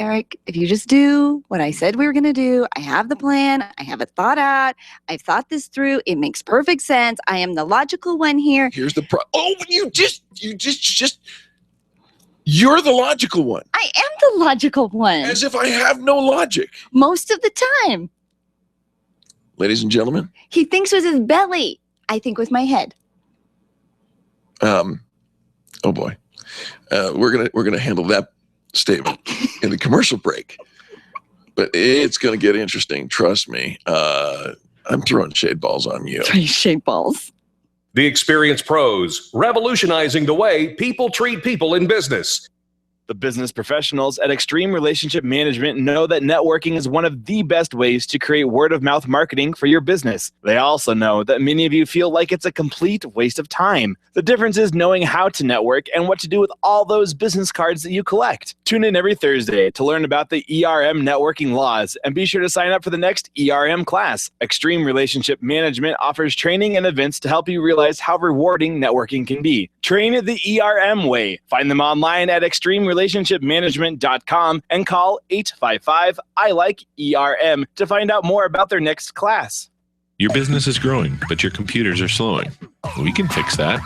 Eric, if you just do what I said we were going to do, I have the plan. I have it thought out. I've thought this through. It makes perfect sense. I am the logical one here. Here's the you're the logical one. I am the logical one. As if I have no logic. Most of the time. Ladies and gentlemen. He thinks with his belly. I think with my head. Oh boy. We're gonna handle that statement in the commercial break. But it's gonna get interesting. Trust me. I'm throwing shade balls on you. Shade balls. The Experienced Pros, revolutionizing the way people treat people in business. The business professionals at Extreme Relationship Management know that networking is one of the best ways to create word-of-mouth marketing for your business. They also know that many of you feel like it's a complete waste of time. The difference is knowing how to network and what to do with all those business cards that you collect. Tune in every Thursday to learn about the ERM networking laws, and be sure to sign up for the next ERM class. Extreme Relationship Management offers training and events to help you realize how rewarding networking can be. Train the ERM way. Find them online at extremerelationshipmanagement.com and call 855-I-LIKE-ERM to find out more about their next class. Your business is growing, but your computers are slowing. We can fix that.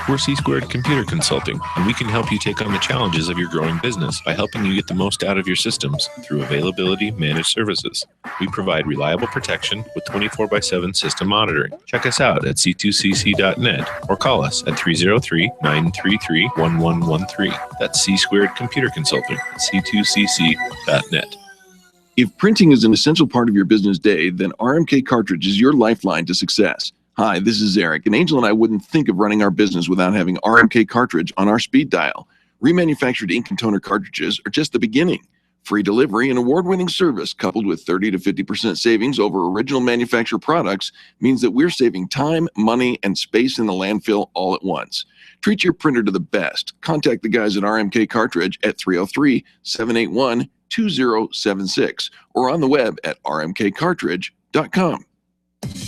We're C-Squared Computer Consulting, and we can help you take on the challenges of your growing business by helping you get the most out of your systems through availability managed services. We provide reliable protection with 24/7 system monitoring. Check us out at c2cc.net or call us at 303-933-1113. That's C-Squared Computer Consulting at c2cc.net. If printing is an essential part of your business day, then RMK Cartridge is your lifeline to success. Hi, this is Eric, and Angel and I wouldn't think of running our business without having RMK Cartridge on our speed dial. Remanufactured ink and toner cartridges are just the beginning. Free delivery and award-winning service coupled with 30 to 50% savings over original manufacturer products means that we're saving time, money, and space in the landfill all at once. Treat your printer to the best. Contact the guys at RMK Cartridge at 303-781-2076 or on the web at rmkcartridge.com.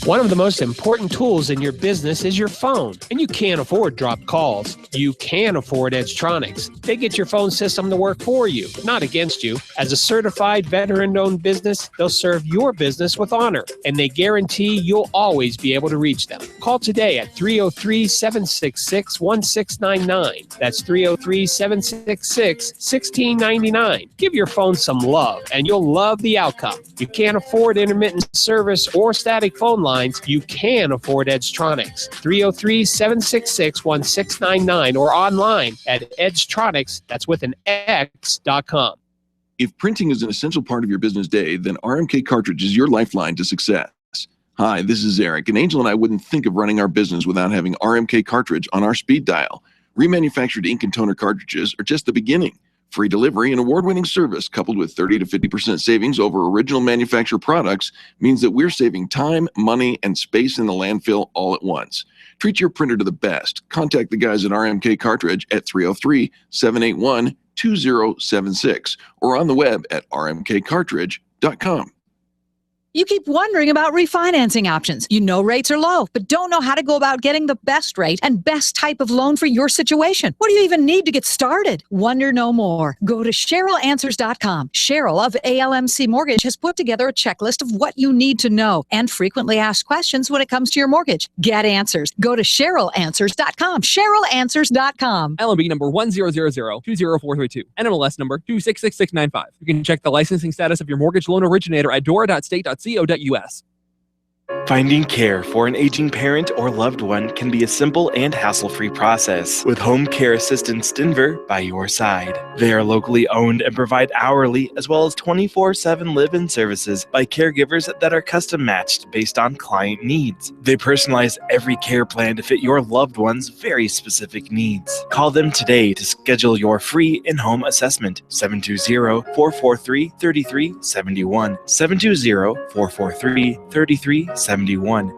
One of the most important tools in your business is your phone, and you can't afford dropped calls. You can afford Edgetronics. They get your phone system to work for you, not against you. As a certified veteran-owned business, they'll serve your business with honor, and they guarantee you'll always be able to reach them. Call today at 303-766-1699. That's 303-766-1699. Give your phone some love, and you'll love the outcome. You can't afford intermittent service or static phone lines, you can afford Edgetronics. 303-766-1699 or online at Edgetronics, that's with an X.com. If printing is an essential part of your business day, then RMK Cartridge is your lifeline to success. Hi, this is Eric, and Angel and I wouldn't think of running our business without having RMK Cartridge on our speed dial. Remanufactured ink and toner cartridges are just the beginning. Free delivery and award-winning service coupled with 30 to 50% savings over original manufacturer products means that we're saving time, money, and space in the landfill all at once. Treat your printer to the best. Contact the guys at RMK Cartridge at 303-781-2076 or on the web at rmkcartridge.com. You keep wondering about refinancing options. You know rates are low, but don't know how to go about getting the best rate and best type of loan for your situation. What do you even need to get started? Wonder no more. Go to CherylAnswers.com. Cheryl of ALMC Mortgage has put together a checklist of what you need to know and frequently asked questions when it comes to your mortgage. Get answers. Go to CherylAnswers.com. CherylAnswers.com. LMB number 100020432. NMLS number 266695. You can check the licensing status of your mortgage loan originator at dora.state.co.us. Finding care for an aging parent or loved one can be a simple and hassle-free process with Home Care Assistance Denver by your side. They are locally owned and provide hourly as well as 24/7 live-in services by caregivers that are custom matched based on client needs. They personalize every care plan to fit your loved one's very specific needs. Call them today to schedule your free in-home assessment. 720-443-3371. 720-443-3371.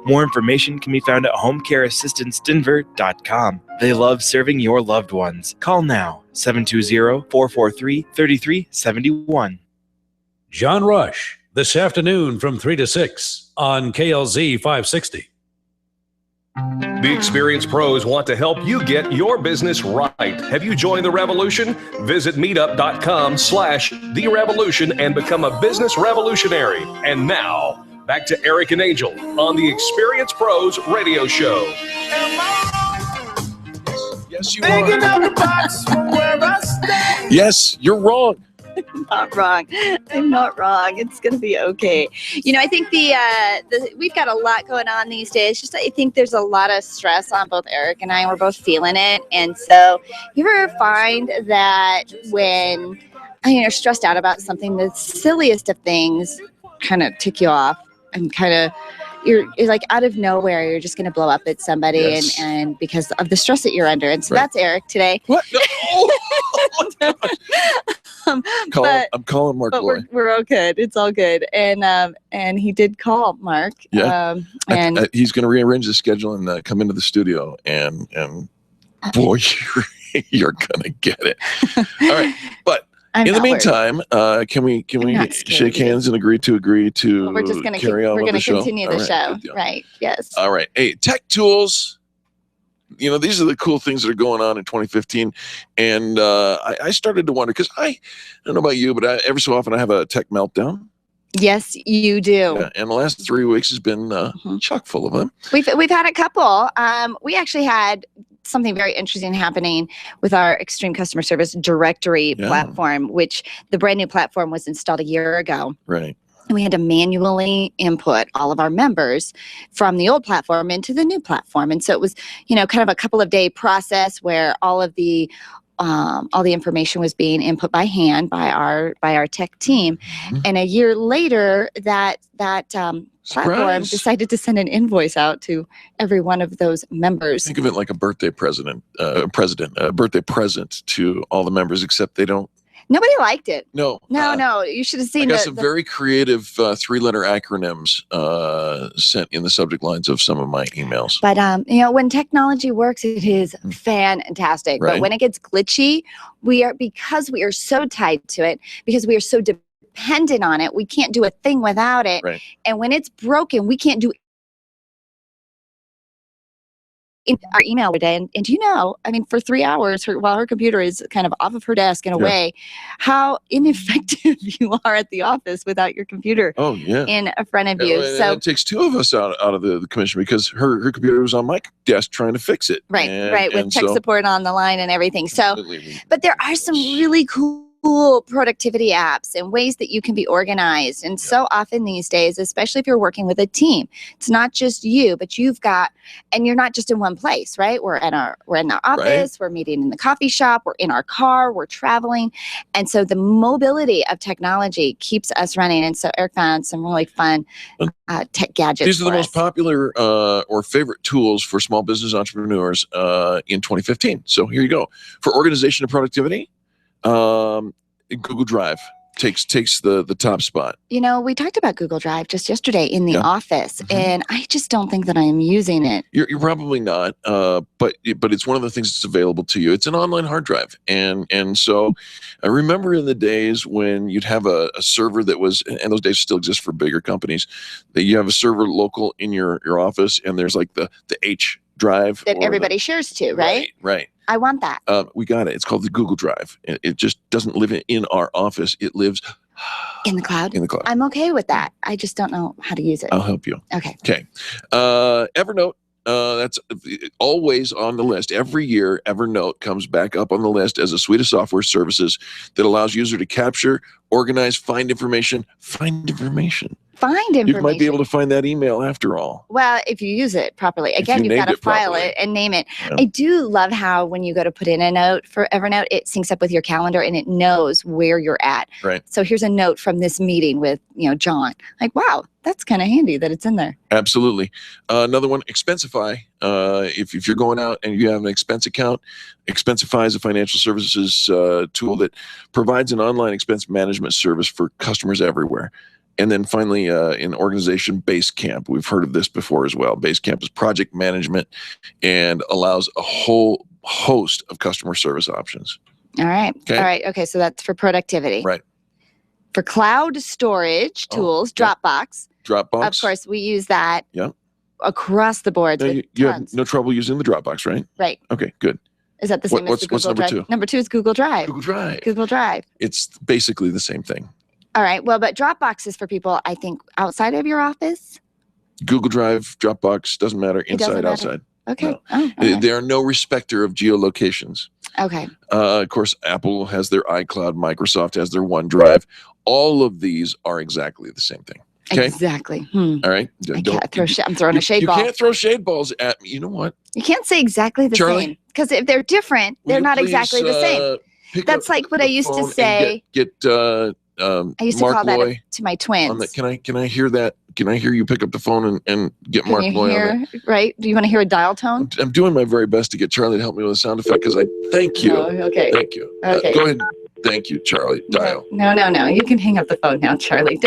More information can be found at homecareassistancedenver.com. They love serving your loved ones. Call now, 720-443-3371. John Rush, this afternoon from 3 to 6 on KLZ 560. The experienced pros want to help you get your business right. Have you joined the revolution? Visit meetup.com/The Revolution and become a business revolutionary. And now, back to Eric and Angel on the Experienced Pros Radio Show. Yes, you are. Yes, you're wrong. Not wrong. I'm not wrong. It's going to be okay. I think we've got a lot going on these days. Just I think there's a lot of stress on both Eric and I. We're both feeling it. And so you ever find that when you're stressed out about something, the silliest of things kind of tick you off and kind of you're like out of nowhere, you're just going to blow up at somebody Yes. and because of the stress that you're under. And so Right. that's Eric today. What? No. I'm calling Mark But Loy. we're all good. It's all good. And he did call Mark. Yeah. And He's going to rearrange the schedule and come into the studio and boy, you're going to get it. All right. But I'm in the not worried. meantime, can we not scared shake of you. hands and agree to We're just going to carry on we're with going the to show? continue the All right, show. good deal. Right. Yes. All right. Hey, tech tools. These are the cool things that are going on in 2015. And I started to wonder, because I don't know about you, but every so often I have a tech meltdown. Yes, you do. Yeah, and the last 3 weeks has been chock full of them. We've had a couple. We actually had something very interesting happening with our Extreme Customer Service Directory platform, which the brand new platform was installed a year ago. Right. And we had to manually input all of our members from the old platform into the new platform. And so it was, kind of a couple of day process where all the information was being input by hand by our tech team. Mm-hmm. And a year later, that platform Surprise. decided to send an invoice out to every one of those members. Think of it like a birthday a birthday present to all the members, except they don't. Nobody liked it. No. No. You should have seen I got some very creative 3-letter acronyms sent in the subject lines of some of my emails. But when technology works, it is fantastic. Right. But when it gets glitchy, because we are so tied to it, because we are so dependent on it, we can't do a thing without it. Right. And when it's broken, we can't do in our email today. And for 3 hours, while her computer is kind of off of her desk and away, how ineffective you are at the office without your computer in front of you. And So it takes two of us out of the commission because her computer was on my desk trying to fix it. Right, with tech support on the line and everything. So, Absolutely. but there are some really cool productivity apps and ways that you can be organized. And so often these days, especially if you're working with a team, it's not just you, but and you're not just in one place, right? We're in the office, we're meeting in the coffee shop, we're in our car, we're traveling. And so the mobility of technology keeps us running. And so Eric found some really fun tech gadgets. These are the most popular or favorite tools for small business entrepreneurs in 2015. So here you go. For organization and productivity, Google Drive takes the top spot. We talked about Google Drive just yesterday in the office, and I just don't think that I am using it. You're probably not, but it's one of the things that's available to you. It's an online hard drive, and so I remember in the days when you'd have a server that was, and those days still exist for bigger companies, that you have a server local in your office, and there's like the H drive That everybody shares to, right? Right. I want that. We got it. It's called the Google Drive. It just doesn't live in our office. It lives in the cloud. In the cloud. I'm okay with that. I just don't know how to use it. I'll help you. Okay. Evernote. That's always on the list. Every year, Evernote comes back up on the list as a suite of software services that allows user to capture, organize, find information. You might be able to find that email after all. Well, if you use it properly. Again, you've got to file it and name it. Yeah. I do love how when you go to put in a note for Evernote, it syncs up with your calendar and it knows where you're at. Right. So here's a note from this meeting with, John. Like, wow, that's kind of handy that it's in there. Absolutely. Another one, Expensify. If you're going out and you have an expense account, Expensify is a financial services tool that provides an online expense management service for customers everywhere. And then finally, in organization, Basecamp. We've heard of this before as well. Basecamp is project management and allows a whole host of customer service options. All right. Okay. All right. Okay. So that's for productivity. Right. For cloud storage tools, Dropbox. Dropbox. Of course, we use that. Yeah. across the board. You have no trouble using the Dropbox, right? Right. Okay, good. Is that the same as the Google what's number Drive? 2? Number 2 is Google Drive. Google Drive. Google Drive. It's basically the same thing. All right. Well, but Dropbox is for people, I think, outside of your office. Google Drive, Dropbox, doesn't matter. Inside, outside. Okay. No. Oh, okay. They are no respecter of geolocations. Okay. Of course, Apple has their iCloud. Microsoft has their OneDrive. All of these are exactly the same thing. Okay. Exactly. All right. I can't throw I'm throwing a shade ball. You can't throw shade balls at me. You know what? You can't say exactly the Charlie, same because if they're different, they're not exactly the same. That's like what I used to say. I used to Mark call Loy that to my twins. Can I hear that? Can I hear you pick up the phone and get Mark Loy on that? Right? Do you want to hear a dial tone? I'm doing my very best to get Charlie to help me with a sound effect because I thank you. Oh, okay. Thank you. Okay. Go ahead. Thank you, Charlie. Dial. No. You can hang up the phone now, Charlie.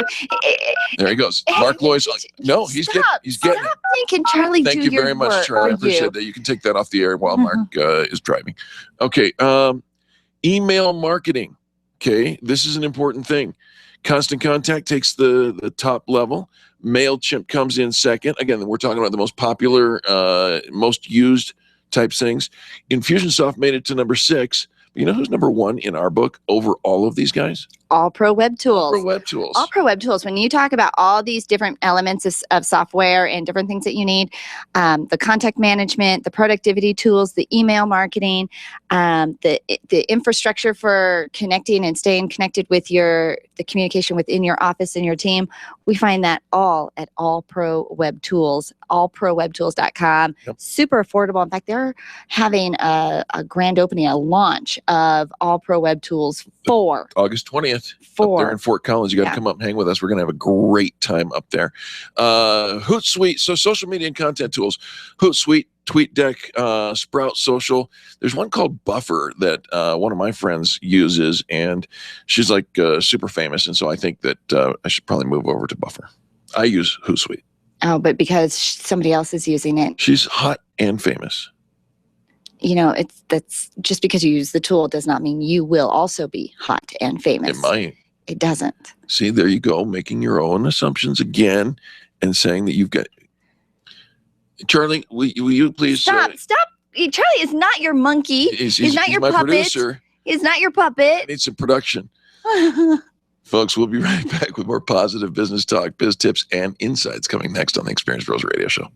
There he goes. Mark Loy's. No, he's getting it. Stop thinking Charlie. Thank you very much, Charlie. I appreciate that. You can take that off the air while Mark is driving. Okay. Email marketing. Okay. This is an important thing. Constant Contact takes the top level. MailChimp comes in second. Again, we're talking about the most popular, most used type things. Infusionsoft made it to number 6. But you know who's number 1 in our book over all of these guys? All Pro Web Tools. All Pro Web Tools. All Pro Web Tools. When you talk about all these different elements of software and different things that you need, the contact management, the productivity tools, the email marketing, the infrastructure for connecting and staying connected with the communication within your office and your team, we find that all at All Pro Web Tools, allprowebtools.com. Yep. Super affordable. In fact, they're having a grand opening, a launch of All Pro Web Tools 4. August 20th. Up there in Fort Collins. You got to come up and hang with us. We're going to have a great time up there. Hootsuite. So social media and content tools. Hootsuite, TweetDeck, Sprout Social. There's one called Buffer that one of my friends uses, and she's like super famous. And so I think that I should probably move over to Buffer. I use Hootsuite. Oh, but because somebody else is using it. She's hot and famous. You know, that's just because you use the tool does not mean you will also be hot and famous. It might. It doesn't. See, there you go, making your own assumptions again and saying that you've got. Charlie, will you please stop? Charlie is not your monkey. He's not your puppet. Producer. He's not your puppet. I need some production. Folks, we'll be right back with more positive business talk, biz tips, and insights coming next on the Experience Pros Radio Show.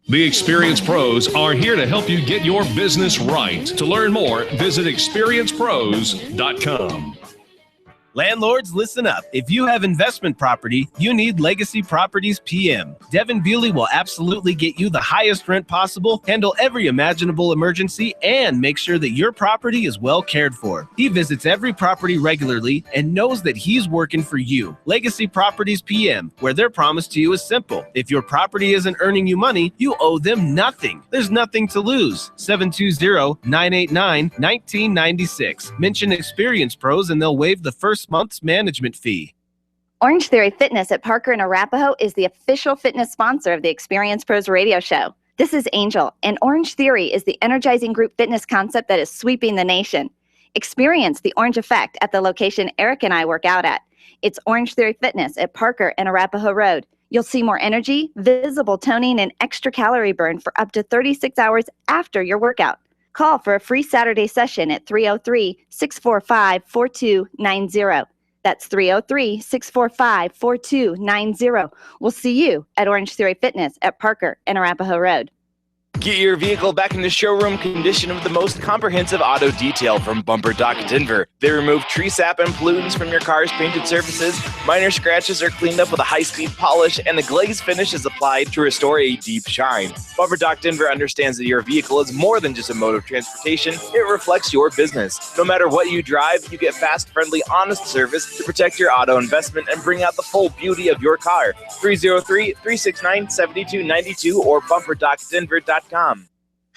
The Experience Pros are here to help you get your business right. To learn more, visit experiencepros.com. Landlords, listen up. If you have investment property, you need Legacy Properties PM. Devin Bewley will absolutely get you the highest rent possible, handle every imaginable emergency, and make sure that your property is well cared for. He visits every property regularly and knows that he's working for you. Legacy Properties PM, where their promise to you is simple. If your property isn't earning you money, you owe them nothing. There's nothing to lose. 720-989-1996. Mention Experience Pros and they'll waive the first month's management fee. Orange Theory Fitness at Parker and Arapahoe is the official fitness sponsor of the Experience Pros Radio Show. This is Angel, and Orange Theory is the energizing group fitness concept that is sweeping the nation. Experience the orange effect at the location Eric and I work out at. It's Orange Theory Fitness at Parker and Arapahoe Road. You'll see more energy, visible toning, and extra calorie burn for up to 36 hours after your workout. Call for a free Saturday session at 303-645-4290. That's 303-645-4290. We'll see you at Orange Theory Fitness at Parker and Arapahoe Road. Get your vehicle back in the showroom condition with the most comprehensive auto detail from Bumper Dock Denver. They remove tree sap and pollutants from your car's painted surfaces. Minor scratches are cleaned up with a high-speed polish, and the glaze finish is applied to restore a deep shine. Bumper Dock Denver understands that your vehicle is more than just a mode of transportation. It reflects your business. No matter what you drive, you get fast, friendly, honest service to protect your auto investment and bring out the full beauty of your car. 303-369-7292 or bumperdockdenver.com.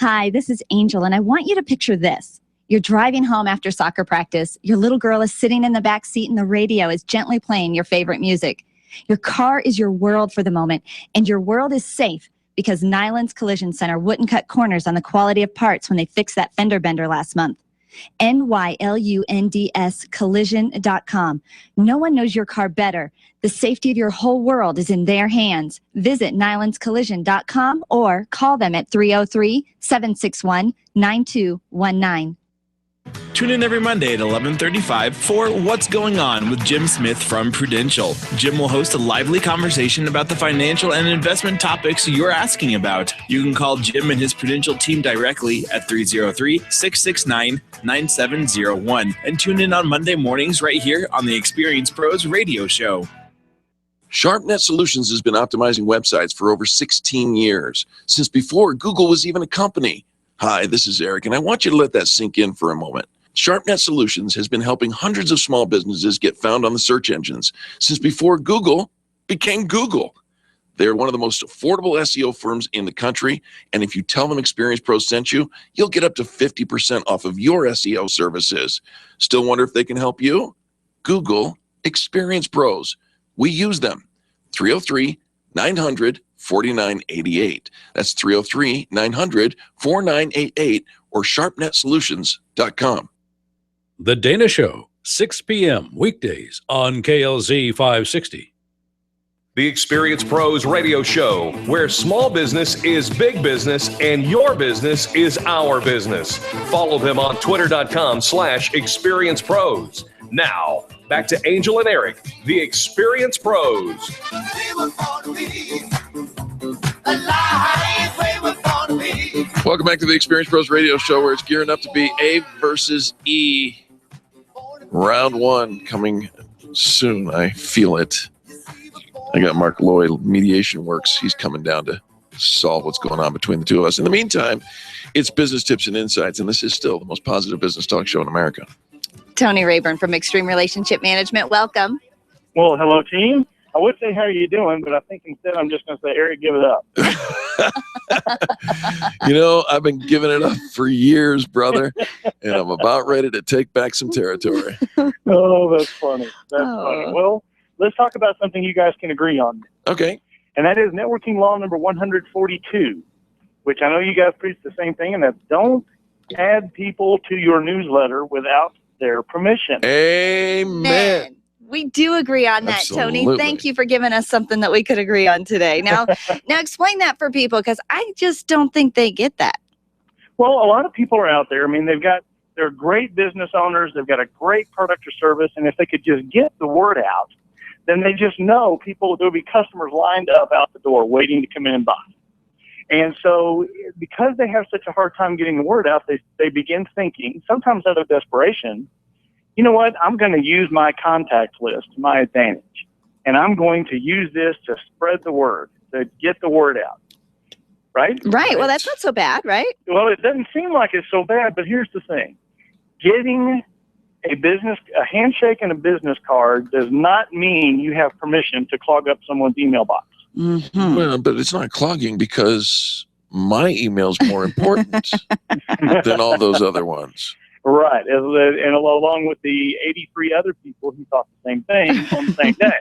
Hi, this is Angel, and I want you to picture this. You're driving home after soccer practice. Your little girl is sitting in the back seat, and the radio is gently playing your favorite music. Your car is your world for the moment, and your world is safe because Nyland's Collision Center wouldn't cut corners on the quality of parts when they fixed that fender bender last month. NYLUNDS collision.com. No one knows your car better. The safety of your whole world is in their hands. Visit nylandscollision.com or call them at 303-761-9219. Tune in every Monday at 11:35 for What's Going On with Jim Smith from Prudential. Jim will host a lively conversation about the financial and investment topics you're asking about. You can call Jim and his Prudential team directly at 303-669-9701 and tune in on Monday mornings right here on the Experience Pros radio show. SharpNet Solutions has been optimizing websites for over 16 years, since before Google was even a company. Hi, this is Eric, and I want you to let that sink in for a moment. SharpNet Solutions has been helping hundreds of small businesses get found on the search engines since before Google became Google. They're one of the most affordable SEO firms in the country, and if you tell them Experience Pros sent you, you'll get up to 50% off of your SEO services. Still wonder if they can help you? Google Experience Pros. We use them. 303-900-4988. That's 303-900-4988 or sharpnetsolutions.com. The Dana Show, 6 p.m. weekdays on KLZ 560. The Experience Pros radio show, where small business is big business and your business is our business. Follow them on twitter.com/Experience Pros. Now, back to Angel and Eric, the Experience Pros. Welcome back to the Experience Pros radio show, where it's gearing up to be A versus E. Round one coming soon. I feel it. I got Mark Lloyd, Mediation Works. He's coming down to solve what's going on between the two of us. In the meantime, it's business tips and insights, and this is still the most positive business talk show in America. Tony Rayburn from Extreme Relationship Management. Welcome. Well, hello, team. I would say, how are you doing? But I think instead I'm just going to say, Eric, give it up. You know, I've been giving it up for years, brother, and I'm about ready to take back some territory. Oh, that's funny. That's funny. Well, let's talk about something you guys can agree on. Okay. And that is networking law number 142, which I know you guys preach the same thing, and that's don't add people to your newsletter without their permission. Amen. We do agree on that, Absolutely. Tony. Thank you for giving us something that we could agree on today. Now explain that for people, because I just don't think they get that. Well, a lot of people are out there. I mean, they're great business owners. They've got a great product or service, and if they could just get the word out, then they just know there'll be customers lined up out the door waiting to come in and buy. And so because they have such a hard time getting the word out, they begin thinking, sometimes out of desperation, you know what, I'm going to use my contact list to my advantage. And I'm going to use this to spread the word, to get the word out. Right? Right. Well, that's not so bad, right? Well, it doesn't seem like it's so bad, but here's the thing. Getting a handshake and a business card does not mean you have permission to clog up someone's email box. Mm-hmm. Well, but it's not clogging, because my email's more important than all those other ones. Right. And along with the 83 other people who thought the same thing on the same day.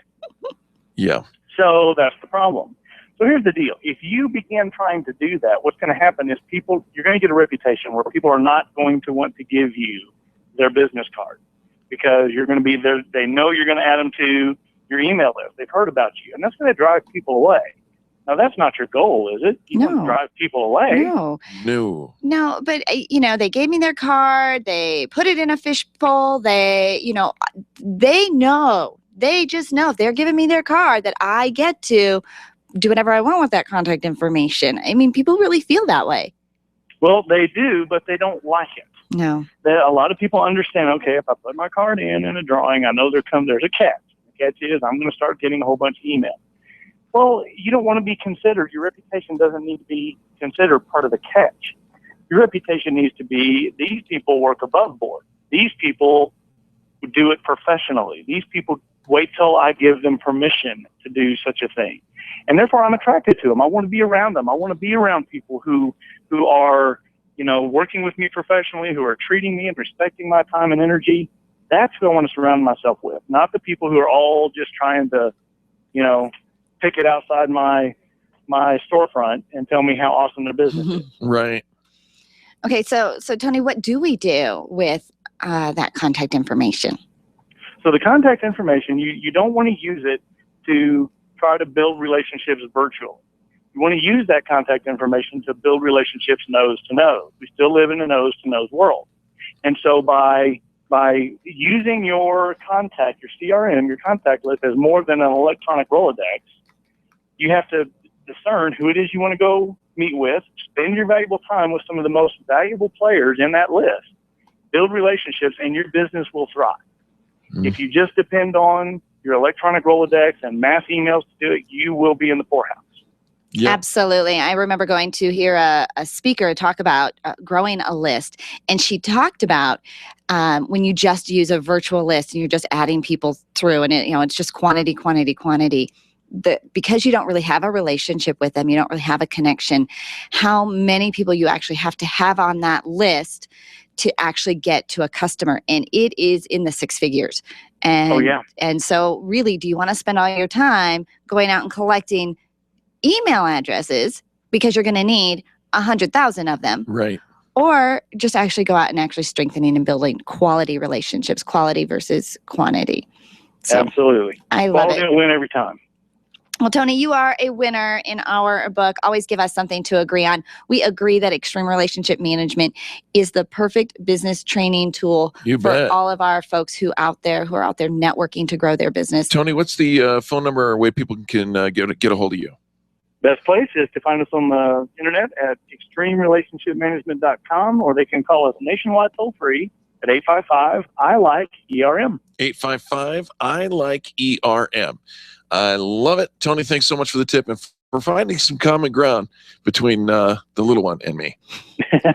Yeah. So that's the problem. So here's the deal. If you begin trying to do that, what's going to happen is you're going to get a reputation where people are not going to want to give you their business card, because you're going to be there. They know you're going to add them to your email list. They've heard about you, and that's going to drive people away. Now, that's not your goal, is it? You want to drive people away. No, but they gave me their card. They put it in a fishbowl. They just know if they're giving me their card that I get to do whatever I want with that contact information. I mean, people really feel that way. Well, they do, but they don't like it. No. A lot of people understand, okay, if I put my card in a drawing, I know there's a catch. The catch is I'm going to start getting a whole bunch of email. Well, you don't want to be considered. Your reputation doesn't need to be considered part of the catch. Your reputation needs to be, these people work above board. These people do it professionally. These people wait till I give them permission to do such a thing. And therefore, I'm attracted to them. I want to be around them. I want to be around people who are, working with me professionally, who are treating me and respecting my time and energy. That's who I want to surround myself with, not the people who are all just trying to, pick it outside my storefront and tell me how awesome their business is. Right. Okay, so Tony, what do we do with that contact information? So the contact information, you don't want to use it to try to build relationships virtual. You want to use that contact information to build relationships nose to nose. We still live in a nose to nose world. And so by using your contact, your CRM, your contact list as more than an electronic Rolodex, you have to discern who it is you want to go meet with, spend your valuable time with some of the most valuable players in that list, build relationships, and your business will thrive. If you just depend on your electronic Rolodex and mass emails to do it, you will be in the poorhouse. Yep. Absolutely. I remember going to hear a speaker talk about growing a list. And she talked about when you just use a virtual list and you're just adding people through and it's just quantity. Because you don't really have a relationship with them, you don't really have a connection, how many people you actually have to have on that list to actually get to a customer. And it is in the six figures. And, and so really, do you want to spend all your time going out and collecting email addresses because you're going to need 100,000 of them? Right. Or just actually go out and actually strengthening and building quality relationships, quality versus quantity. So, absolutely. I love it. Quality will win every time. Well, Tony, you are a winner in our book. Always give us something to agree on. We agree that Extreme Relationship Management is the perfect business training tool for all of our folks who are out there networking to grow their business. Tony, what's the phone number or way people can get a hold of you? Best place is to find us on the internet at extremerelationshipmanagement.com, or they can call us nationwide toll free at 855-I-LIKE-ERM. 855-I-LIKE-ERM. I love it. Tony, thanks so much for the tip and for finding some common ground between the little one and me.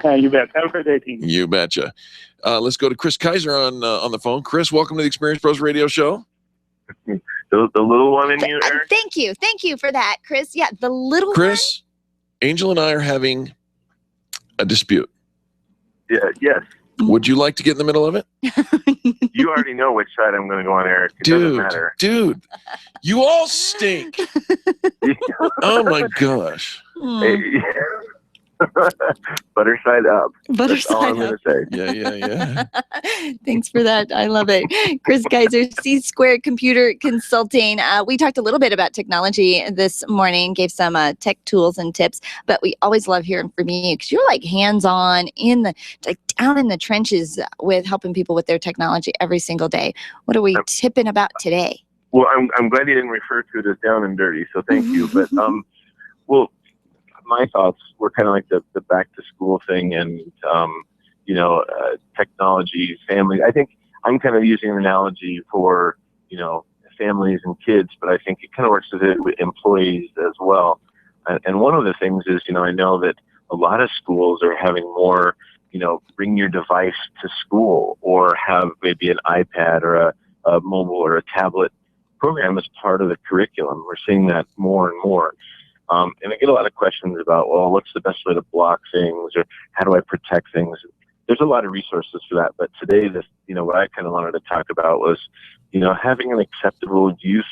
You bet. Have a great day, team. You betcha. Let's go to Chris Kaiser on the phone. Chris, welcome to the Experience Pros Radio Show. The little one in you, Eric? Thank you for that, Chris. Yeah, the little Chris, one? Angel and I are having a dispute. Yeah. Yes. Would you like to get in the middle of it? You already know which side I'm going to go on, Eric. It doesn't matter. Dude, you all stink. Oh my gosh. Hey, butter side up. That's all I'm going to say. Yeah. Thanks for that. I love it. Chris Kaiser, C Squared Computer Consulting. We talked a little bit about technology this morning, gave some tech tools and tips, but we always love hearing from you because you're like hands-on down in the trenches with helping people with their technology every single day. What are we tipping about today? Well, I'm glad you didn't refer to it as down and dirty, so thank you. But well, my thoughts were kind of like the back to school thing and, technology, family. I think I'm kind of using an analogy for, families and kids, but I think it kind of works with employees as well. And one of the things is, I know that a lot of schools are having more, bring your device to school or have maybe an iPad or a mobile or a tablet program as part of the curriculum. We're seeing that more and more. And I get a lot of questions about, well, what's the best way to block things or how do I protect things? There's a lot of resources for that. But today, what I kind of wanted to talk about was, having an acceptable use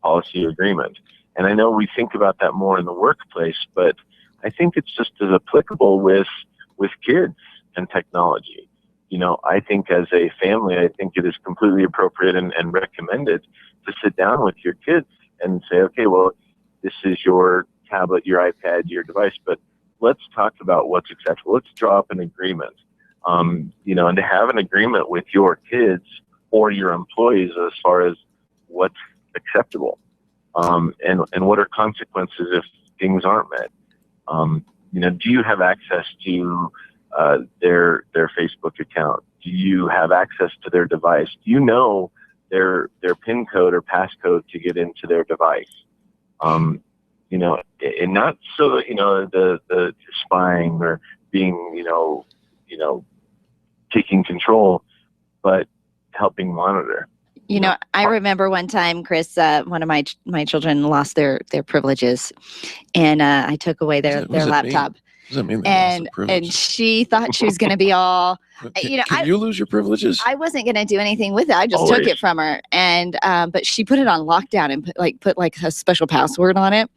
policy agreement. And I know we think about that more in the workplace, but I think it's just as applicable with kids and technology. I think as a family, I think it is completely appropriate and recommended to sit down with your kids and say, okay, well, this is your tablet, your iPad, your device, but let's talk about what's acceptable. Let's draw up an agreement, and to have an agreement with your kids or your employees as far as what's acceptable, and what are consequences if things aren't met. Do you have access to their Facebook account? Do you have access to their device? Do you know their PIN code or passcode to get into their device? And not so that, the spying or being, taking control, but helping monitor. I remember one time, Chris, one of my children lost their privileges, and I took away their laptop. Does that mean they And lost their privilege? and she thought she was going to be all, Can you lose your privileges? I wasn't going to do anything with it. I just took it from her, and but she put it on lockdown and put a special password on it.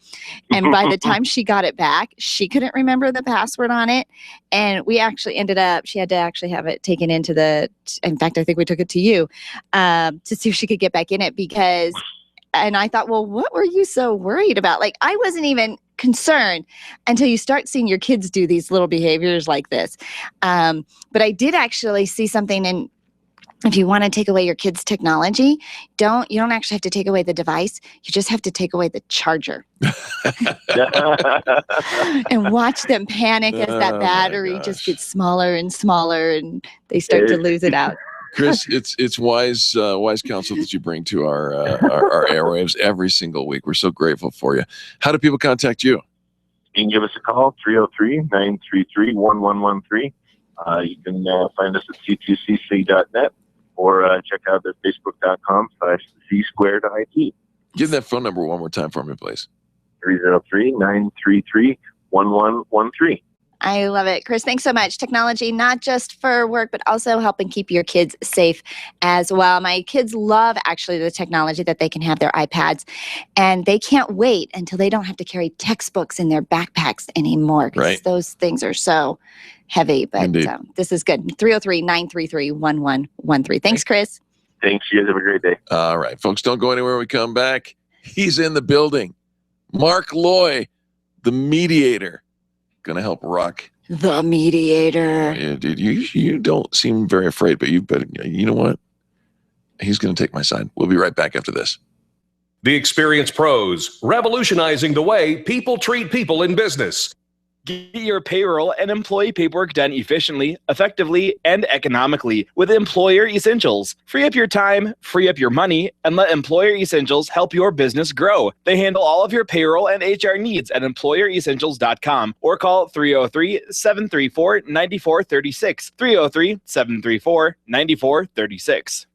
And by the time she got it back, she couldn't remember the password on it. And we actually ended up, she had to actually have it taken into in fact, I think we took it to you to see if she could get back in it and I thought, well, what were you so worried about? Like, I wasn't even concerned until you start seeing your kids do these little behaviors like this. But I did actually see something in, if you want to take away your kids' technology, you don't actually have to take away the device. You just have to take away the charger. And watch them panic as that battery just gets smaller and smaller and they start to lose it out. Chris, it's wise counsel that you bring to our airwaves every single week. We're so grateful for you. How do people contact you? You can give us a call, 303-933-1113. You can find us at c2cc.net or check out the facebook.com/z-squared-IT. Give that phone number one more time for me, please. 303-933-1113. I love it. Chris, thanks so much. Technology, not just for work, but also helping keep your kids safe as well. My kids love actually the technology that they can have their iPads, and they can't wait until they don't have to carry textbooks in their backpacks anymore because those things are so heavy. But this is good. 303-933-1113. Thanks, Chris. Thanks. You guys have a great day. All right, folks, don't go anywhere when we come back. He's in the building. Mark Loy, the mediator. Going to help rock. The mediator. Yeah, dude, you don't seem very afraid, but you know what? He's going to take my side. We'll be right back after this. The Experienced Pros, revolutionizing the way people treat people in business. Get your payroll and employee paperwork done efficiently, effectively, and economically with Employer Essentials. Free up your time, free up your money, and let Employer Essentials help your business grow. They handle all of your payroll and HR needs at EmployerEssentials.com or call 303-734-9436. 303-734-9436.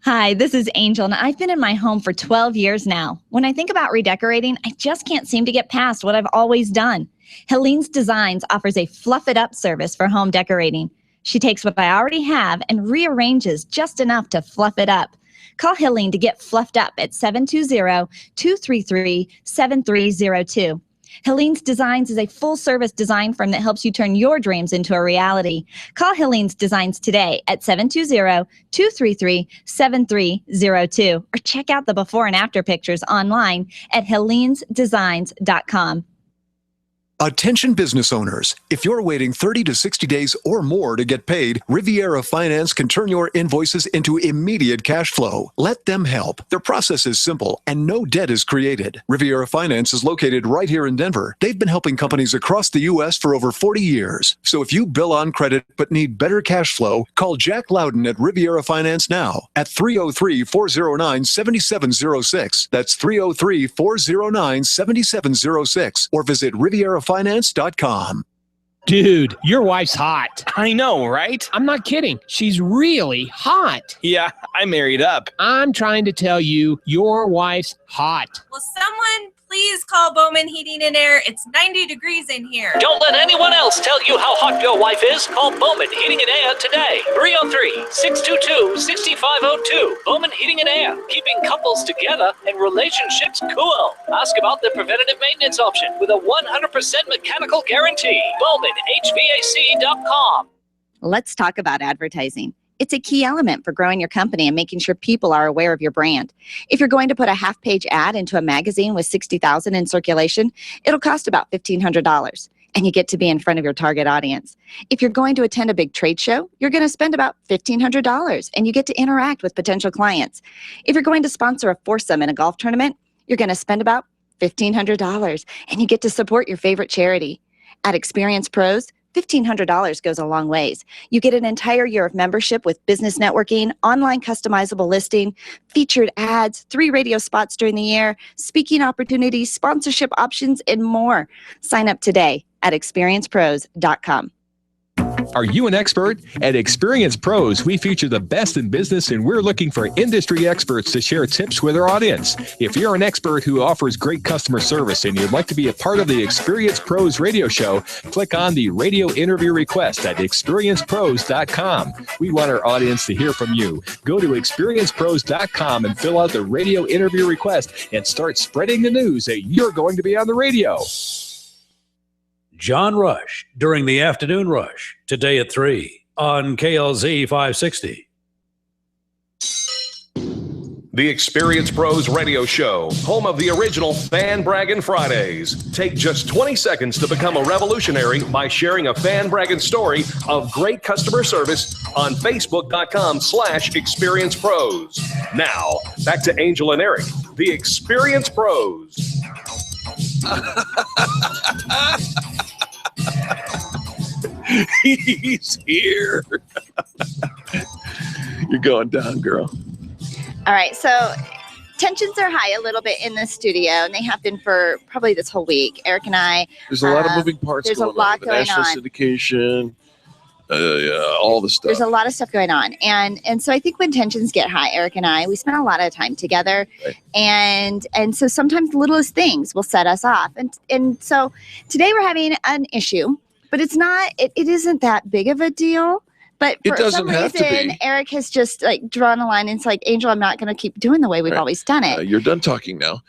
Hi, this is Angel, and I've been in my home for 12 years now. When I think about redecorating, I just can't seem to get past what I've always done. Helene's Designs offers a fluff it up service for home decorating. She takes what I already have and rearranges just enough to fluff it up. Call Helene to get fluffed up at 720-233-7302. Helene's Designs is a full-service design firm that helps you turn your dreams into a reality. Call Helene's Designs today at 720-233-7302 or check out the before and after pictures online at helenesdesigns.com. Attention business owners, if you're waiting 30 to 60 days or more to get paid, Riviera Finance can turn your invoices into immediate cash flow. Let them help. Their process is simple and no debt is created. Riviera Finance is located right here in Denver. They've been helping companies across the U.S. for over 40 years. So if you bill on credit but need better cash flow, call Jack Loudon at Riviera Finance now at 303-409-7706. That's 303-409-7706 or visit RivieraFinance.com. Dude, your wife's hot. I know, right? I'm not kidding. She's really hot. Yeah, I married up. I'm trying to tell you, your wife's hot. Will someone please call Bowman Heating and Air? It's 90 degrees in here. Don't let anyone else tell you how hot your wife is. Call Bowman Heating and Air today. 303-622-6502. Bowman Heating and Air, keeping couples together and relationships cool. Ask about the preventative maintenance option with a 100% mechanical guarantee. BowmanHVAC.com. Let's talk about advertising. It's a key element for growing your company and making sure people are aware of your brand. If you're going to put a half-page ad into a magazine with 60,000 in circulation, it'll cost about $1,500, and you get to be in front of your target audience. If you're going to attend a big trade show, you're going to spend about $1,500, and you get to interact with potential clients. If you're going to sponsor a foursome in a golf tournament, you're going to spend about $1,500, and you get to support your favorite charity. At Experienced Pros, $1,500 goes a long ways. You get an entire year of membership with business networking, online customizable listing, featured ads, 3 radio spots during the year, speaking opportunities, sponsorship options, and more. Sign up today at experiencepros.com. Are you an expert? At Experience Pros, we feature the best in business, and we're looking for industry experts to share tips with our audience. If you're an expert who offers great customer service and you'd like to be a part of the Experience Pros radio show, click on the radio interview request at experiencepros.com. We want our audience to hear from you. Go to experiencepros.com and fill out the radio interview request and start spreading the news that you're going to be on the radio. John Rush during the afternoon rush today at 3 on KLZ 560. The Experience Pros Radio Show, home of the original Fan Braggin Fridays. Take just 20 seconds to become a revolutionary by sharing a Fan Braggin story of great customer service on Facebook.com/Experience Pros. Now, back to Angel and Eric, the Experience Pros. He's here. You're going down, girl. All right, so tensions are high a little bit in the studio, and they have been for probably this whole week. Eric and I. There's a lot of moving parts There's going a lot on. The going national on. syndication, all the stuff. There's a lot of stuff going on, and so I think when tensions get high, Eric and I, we spend a lot of time together, right. and so sometimes the littlest things will set us off, and so today we're having an issue, but it's not. It isn't that big of a deal. But for some reason, Eric has just like drawn a line. And it's like, Angel, I'm not going to keep doing the way we've always done it. You're done talking now.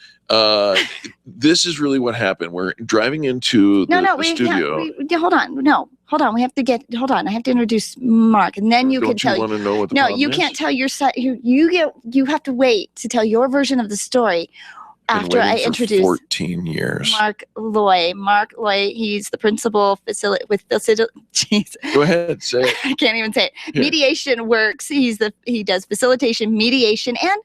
This is really what happened. We're driving into the studio. Hold on. No, hold on. We have to get. Hold on. I have to introduce Mark, and then you can tell. Don't you want to know what the No, problem you is? can't tell your side. You have to wait to tell your version of the story after I introduce 14 years. Mark Loy. Mark Loy. He's the principal Jeez. Go ahead, say it. I can't even say it. Here. Mediation Works. He does facilitation, mediation, and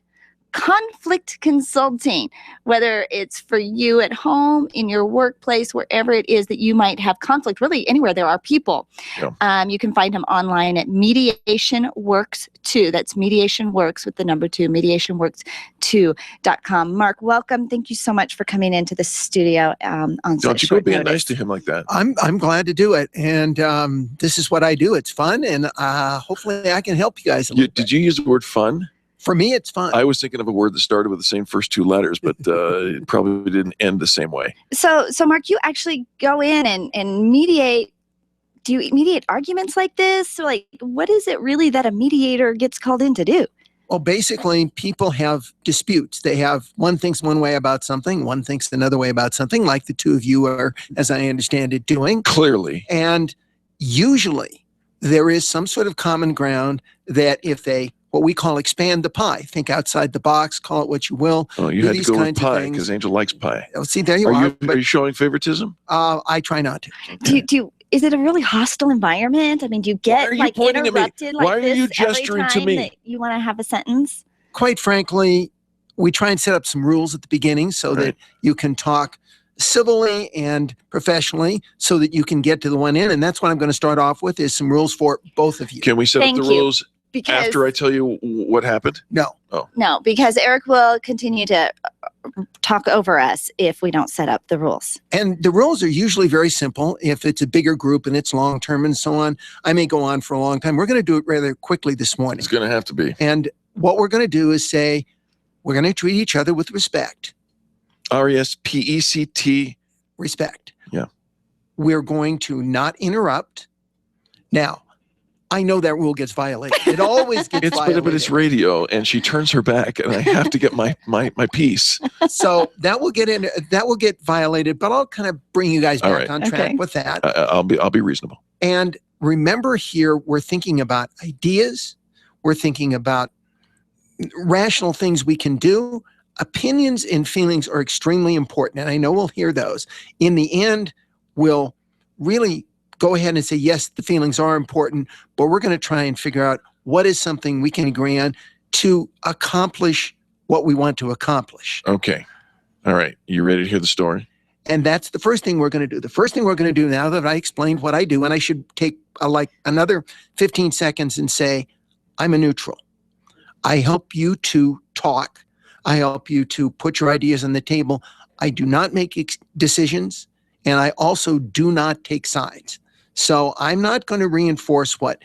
conflict consulting, whether it's for you at home, in your workplace, wherever it is that you might have conflict, really anywhere there are people. Yeah. You can find him online at Mediation Works 2. That's Mediation Works with the number 2, mediationworks2.com. Mark, welcome. Thank you so much for coming into the studio on Don't you go being nice to him like that. I'm glad to do it, and this is what I do. It's fun, and hopefully I can help you guys a little bit. Did you use the word fun? For me, it's fun. I was thinking of a word that started with the same first two letters, but it probably didn't end the same way. So Mark, you actually go in and mediate. Do you mediate arguments like this? So like, what is it really that a mediator gets called in to do? Well, basically, people have disputes. They have one thinks one way about something, one thinks another way about something, like the two of you are, as I understand it, doing. Clearly. And usually there is some sort of common ground that if they, what we call expand the pie, think outside the box, call it what you will. Oh, you do had to these go with kinds of pie things. because Angel likes pie. Oh, see, there you are. are. Are you showing favoritism? I try not to. Is it a really hostile environment? I mean, do you get like interrupted like Why are this you every gesturing to time me? that you want to have a sentence? Quite frankly, we try and set up some rules at the beginning so that you can talk civilly and professionally so that you can get to the one end. And that's what I'm going to start off with is some rules for both of you. Can we set up the rules Because- after I tell you what happened? No. Oh. No, because Eric will continue to talk over us if we don't set up the rules. And the rules are usually very simple. If it's a bigger group and it's long-term and so on, I may go on for a long time. We're going to do it rather quickly this morning. It's going to have to be. And what we're going to do is say, we're going to treat each other with respect. RESPECT. Respect. Yeah. We're going to not interrupt. Now, I know that rule gets violated. It always gets violated. But it's radio, and she turns her back, and I have to get my piece. So that will get violated, but I'll kind of bring you guys back on track with that. I'll be reasonable. And remember here, we're thinking about ideas. We're thinking about rational things we can do. Opinions and feelings are extremely important, and I know we'll hear those. In the end, we'll really go ahead and say, yes, the feelings are important, but we're going to try and figure out what is something we can agree on to accomplish what we want to accomplish. Okay. All right. You ready to hear the story? And that's the first thing we're going to do. The first thing we're going to do now that I explained what I do, and I should take like another 15 seconds and say, I'm a neutral. I help you to talk. I help you to put your ideas on the table. I do not make decisions, and I also do not take sides. So I'm not going to reinforce what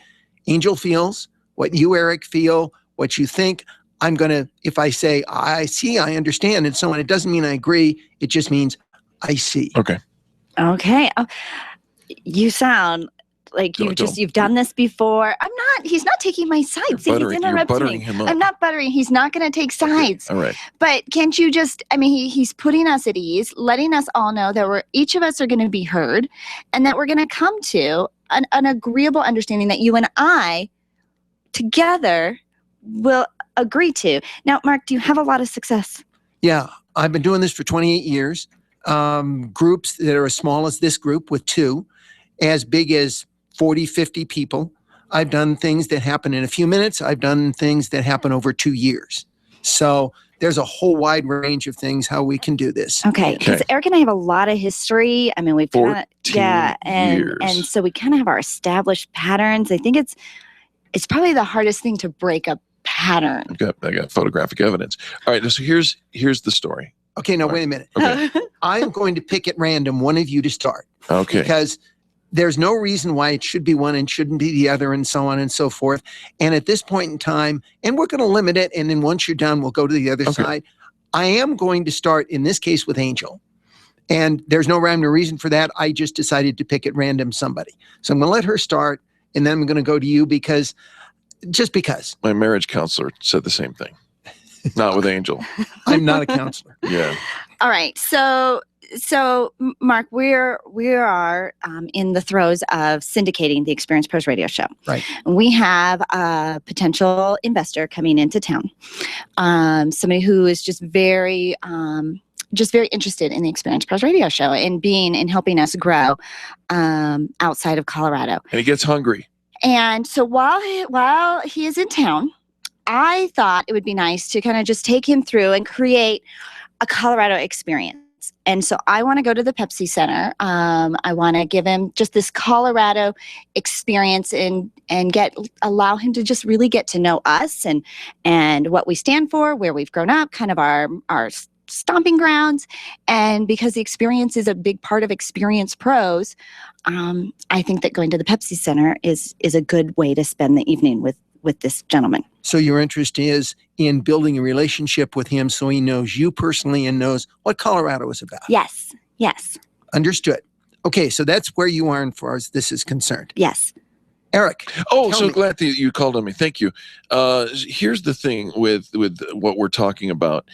Angel feels, what you, Eric, feel, what you think. I'm going to, if I say, I see, I understand, and so on, it doesn't mean I agree. It just means I see. Okay. Okay. You sound like you've done this before. He's not taking my side. See, he's interrupting buttering me. him up. I'm not buttering. He's not going to take sides. All right. But can't you just, he's putting us at ease, letting us all know that each of us are going to be heard and that we're going to come to an agreeable understanding that you and I together will agree to. Now, Mark, do you have a lot of success? Yeah, I've been doing this for 28 years. Groups that are as small as this group with 2, as big as 40, 50 people. I've done things that happen in a few minutes. I've done things that happen over 2 years. So there's a whole wide range of things how we can do this. Okay, because Eric and I have a lot of history. We've kind of, years. and so we kind of have our established patterns. I think it's probably the hardest thing to break a pattern. I got photographic evidence. All right, so here's the story. Okay, now wait a minute. Okay. I'm going to pick at random one of you to start. Okay. Because there's no reason why it should be one and shouldn't be the other, and so on and so forth. And at this point in time, and we're going to limit it, and then once you're done, we'll go to the other side. I am going to start, in this case, with Angel. And there's no rhyme or reason for that. I just decided to pick at random somebody. So I'm going to let her start, and then I'm going to go to you because. My marriage counselor said the same thing. Not with Angel. I'm not a counselor. Yeah. All right. So Mark, we are in the throes of syndicating the Experience Pros radio show. Right. We have a potential investor coming into town. Somebody who is just very interested in the Experience Pros radio show and helping us grow outside of Colorado. And he gets hungry. And so while he is in town, I thought it would be nice to kind of just take him through and create a Colorado experience. And so I want to go to the Pepsi Center. I want to give him just this Colorado experience and allow him to just really get to know us and what we stand for, where we've grown up, kind of our stomping grounds. And because the experience is a big part of Experience Pros, I think that going to the Pepsi Center is a good way to spend the evening with this gentleman. So your interest is in building a relationship with him so he knows you personally and knows what Colorado is about. Yes. Understood. Okay, so that's where you are as far as this is concerned. Yes. Eric. Oh, so glad that you called on me. Thank you. Here's the thing with what we're talking about.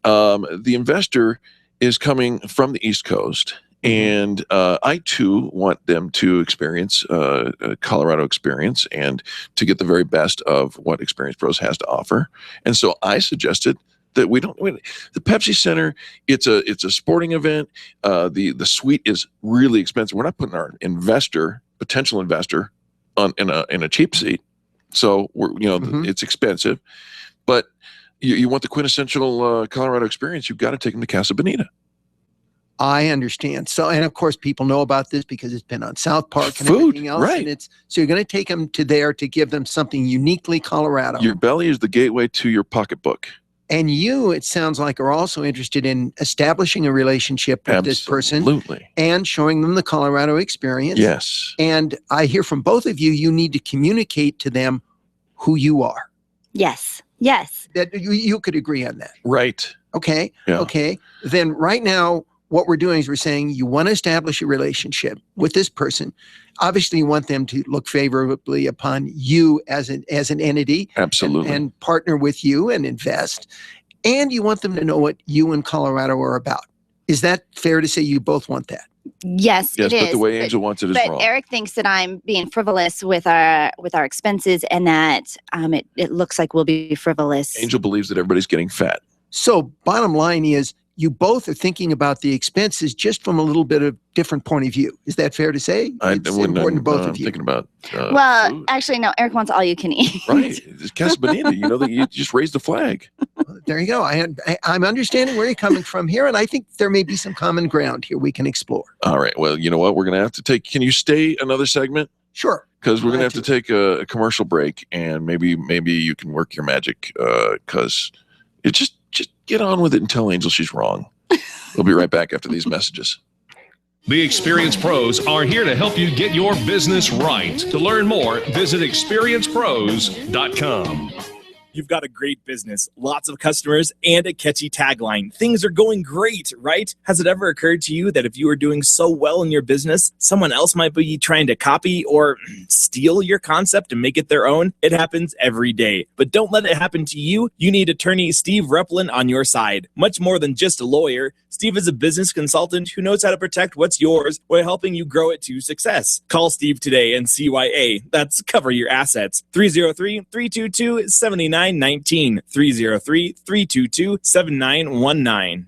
The investor is coming from the East Coast. And I, too, want them to experience a Colorado experience and to get the very best of what Experience Pros has to offer. And so I suggested that the Pepsi Center, it's a sporting event. The suite is really expensive. We're not putting our potential investor in a cheap seat. So it's expensive. But you want the quintessential Colorado experience, you've got to take them to Casa Bonita. I understand. So, and of course, people know about this because it's been on South Park and everything else. Right. And so you're going to take them to there to give them something uniquely Colorado. Your belly is the gateway to your pocketbook. And you, it sounds like, are also interested in establishing a relationship with this person. Absolutely. And showing them the Colorado experience. Yes. And I hear from both of you, you need to communicate to them who you are. Yes. That you could agree on that. Right. Okay. Yeah. Okay. Then right now, what we're doing is we're saying you want to establish a relationship with this person. Obviously, you want them to look favorably upon you as an entity. Absolutely. And partner with you and invest. And you want them to know what you and Colorado are about. Is that fair to say you both want that? Yes, it is. But the way Angel wants it is wrong. But Eric thinks that I'm being frivolous with our expenses and that it looks like we'll be frivolous. Angel believes that everybody's getting fat. So bottom line is, you both are thinking about the expenses just from a little bit of different point of view. Is that fair to say? It's important to both of you. I'm thinking about well, actually, no. Eric wants all you can eat. Right. It's Casa Bonita. You just raise the flag. There you go. I'm understanding where you're coming from here, and I think there may be some common ground here we can explore. All right. Well, you know what? We're going to have to take. Can you stay another segment? Sure. Because we're going to have to take a commercial break, and maybe you can work your magic. Because it just get on with it and tell Angel she's wrong. We'll be right back after these messages. The Experienced Pros are here to help you get your business right. To learn more, visit experiencedpros.com. You've got a great business, lots of customers, and a catchy tagline. Things are going great, right? Has it ever occurred to you that if you are doing so well in your business, someone else might be trying to copy or steal your concept and make it their own? It happens every day. But don't let it happen to you. You need attorney Steve Replin on your side. Much more than just a lawyer, Steve is a business consultant who knows how to protect what's yours while helping you grow it to success. Call Steve today and CYA. That's Cover Your Assets. 303-322-7919. 303-322-7919.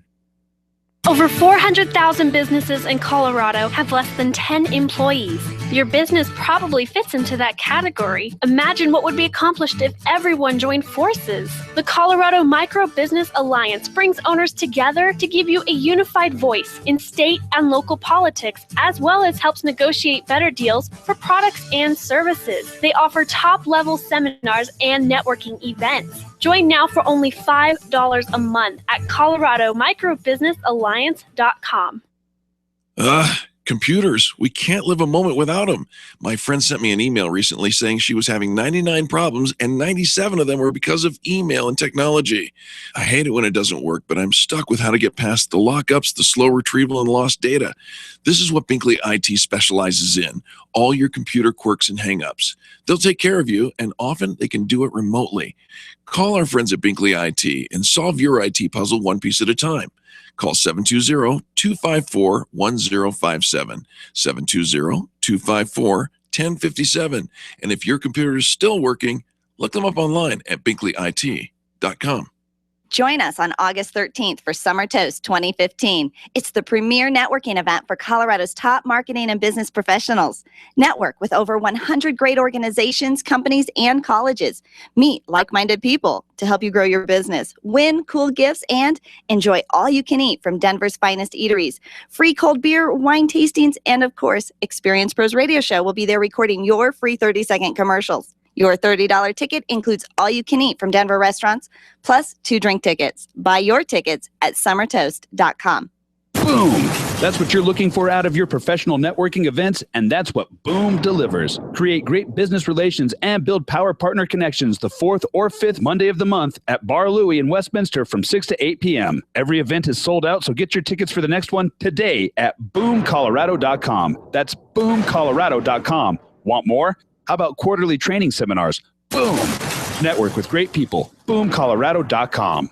Over 400,000 businesses in Colorado have less than 10 employees. Your business probably fits into that category. Imagine what would be accomplished if everyone joined forces. The Colorado Micro Business Alliance brings owners together to give you a unified voice in state and local politics, as well as helps negotiate better deals for products and services. They offer top-level seminars and networking events. Join now for only $5 a month at coloradomicrobusinessalliance.com. Computers. We can't live a moment without them. My friend sent me an email recently saying she was having 99 problems and 97 of them were because of email and technology. I hate it when it doesn't work, but I'm stuck with how to get past the lockups, the slow retrieval, and lost data. This is what Binkley IT specializes in, all your computer quirks and hangups. They'll take care of you, and often they can do it remotely. Call our friends at Binkley IT and solve your IT puzzle one piece at a time. Call 720-254-1057, 720-254-1057. And if your computer is still working, look them up online at binkleyit.com. Join us on August 13th for Summer Toast 2015. It's the premier networking event for Colorado's top marketing and business professionals. Network with over 100 great organizations, companies, and colleges. Meet like-minded people to help you grow your business, win cool gifts, and enjoy all you can eat from Denver's finest eateries. Free cold beer, wine tastings, and of course, Experienced Pros Radio Show will be there recording your free 30-second commercials. Your $30 ticket includes all you can eat from Denver restaurants, plus 2 drink tickets. Buy your tickets at summertoast.com. Boom! That's what you're looking for out of your professional networking events, and that's what Boom delivers. Create great business relations and build power partner connections the 4th or 5th Monday of the month at Bar Louie in Westminster from 6 to 8 p.m. Every event is sold out, so get your tickets for the next one today at boomcolorado.com. That's boomcolorado.com. Want more? How about quarterly training seminars? Boom! Network with great people. BoomColorado.com.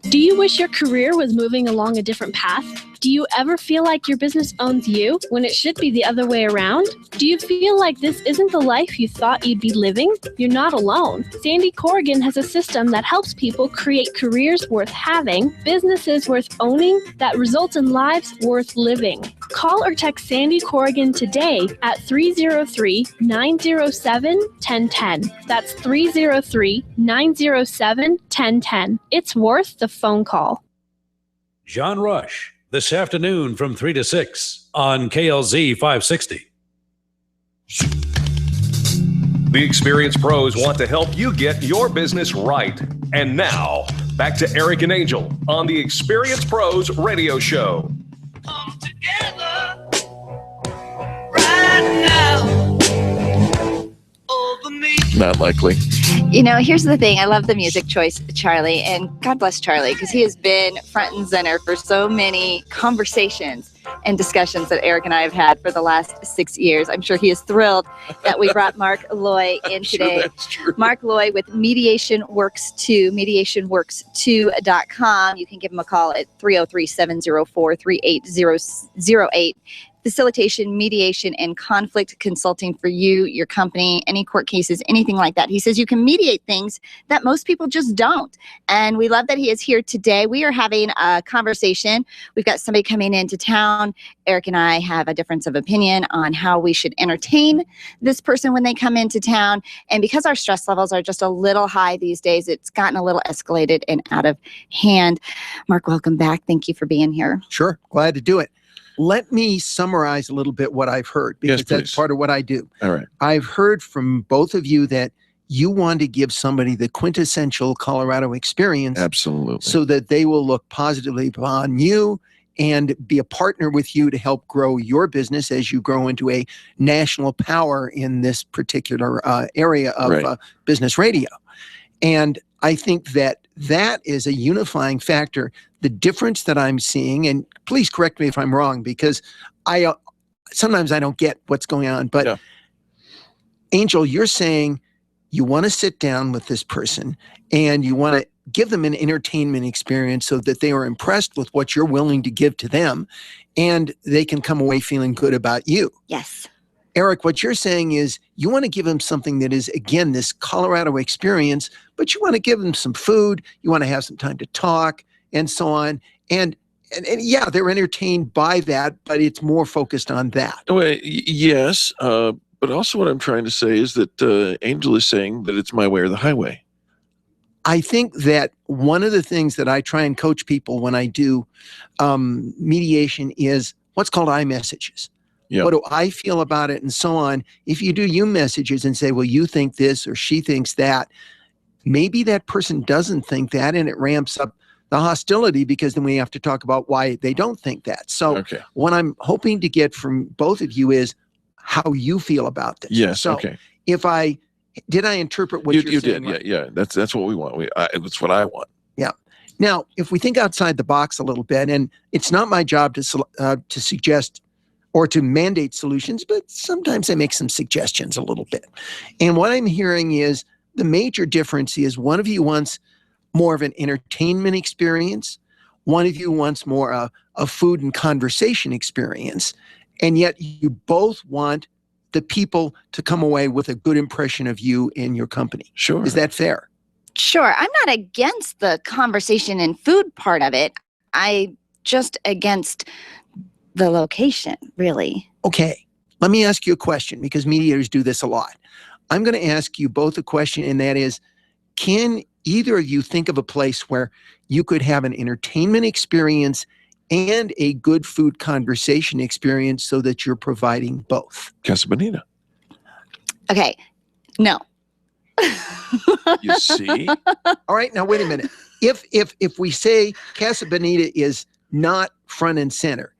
Do you wish your career was moving along a different path? Do you ever feel like your business owns you when it should be the other way around? Do you feel like this isn't the life you thought you'd be living? You're not alone. Sandy Corrigan has a system that helps people create careers worth having, businesses worth owning, that result in lives worth living. Call or text Sandy Corrigan today at 303-907-1010. That's 303-907-1010. It's worth the phone call. John Rush, this afternoon from 3 to 6 on KLZ 560. The Experienced Pros want to help you get your business right. And now, back to Eric and Angel on the Experienced Pros Radio Show. Come together right now over me. Not likely. You know, here's the thing. I love the music choice, Charlie, and God bless Charlie, because he has been front and center for so many conversations and discussions that Eric and I have had for the last 6 years. I'm sure he is thrilled that we brought Mark Loy in today. Sure, Mark Loy with Mediation Works 2, mediationworks2.com. You can give him a call at 303-704-38008. Facilitation, mediation, and conflict consulting for you, your company, any court cases, anything like that. He says you can mediate things that most people just don't. And we love that he is here today. We are having a conversation. We've got somebody coming into town. Eric and I have a difference of opinion on how we should entertain this person when they come into town. And because our stress levels are just a little high these days, it's gotten a little escalated and out of hand. Mark, welcome back. Thank you for being here. Sure. Glad to do it. Let me summarize a little bit what I've heard, because Yes, please. that's part of what I do. All right. I've heard from both of you that you want to give somebody the quintessential Colorado experience. Absolutely. So that they will look positively upon you and be a partner with you to help grow your business as you grow into a national power in this particular area of business radio. And I think that is a unifying factor. The difference that I'm seeing, and please correct me if I'm wrong, because sometimes I don't get what's going on, but Angel, you're saying you want to sit down with this person and you want to give them an entertainment experience so that they are impressed with what you're willing to give to them and they can come away feeling good about you. Yes. Eric, what you're saying is you want to give them something that is, again, this Colorado experience, but you want to give them some food, you want to have some time to talk and so on. And yeah, they're entertained by that, but it's more focused on that. Well, yes, but also what I'm trying to say is that Angel is saying that it's my way or the highway. I think that one of the things that I try and coach people when I do mediation is what's called iMessages. What do I feel about it and so on. If you do you messages and say, well, you think this or she thinks that, maybe that person doesn't think that, and it ramps up the hostility because then we have to talk about why they don't think that. So what I'm hoping to get from both of you is how you feel about this. Yes, so if did I interpret what you're saying? You did, right? yeah. That's what we want. That's what I want. Yeah. Now, if we think outside the box a little bit, and it's not my job to suggest or to mandate solutions, but sometimes I make some suggestions a little bit. And what I'm hearing is the major difference is one of you wants more of an entertainment experience, one of you wants more a food and conversation experience, and yet you both want the people to come away with a good impression of you and your company. Sure. Is that fair? Sure. I'm not against the conversation and food part of it. I just against the location, really. Okay. Let me ask you a question because mediators do this a lot. I'm going to ask you both a question, and that is, can either of you think of a place where you could have an entertainment experience and a good food conversation experience so that you're providing both? Casa Bonita. Okay. No. You see? All right. Now, wait a minute. If we say Casa Bonita is not front and center,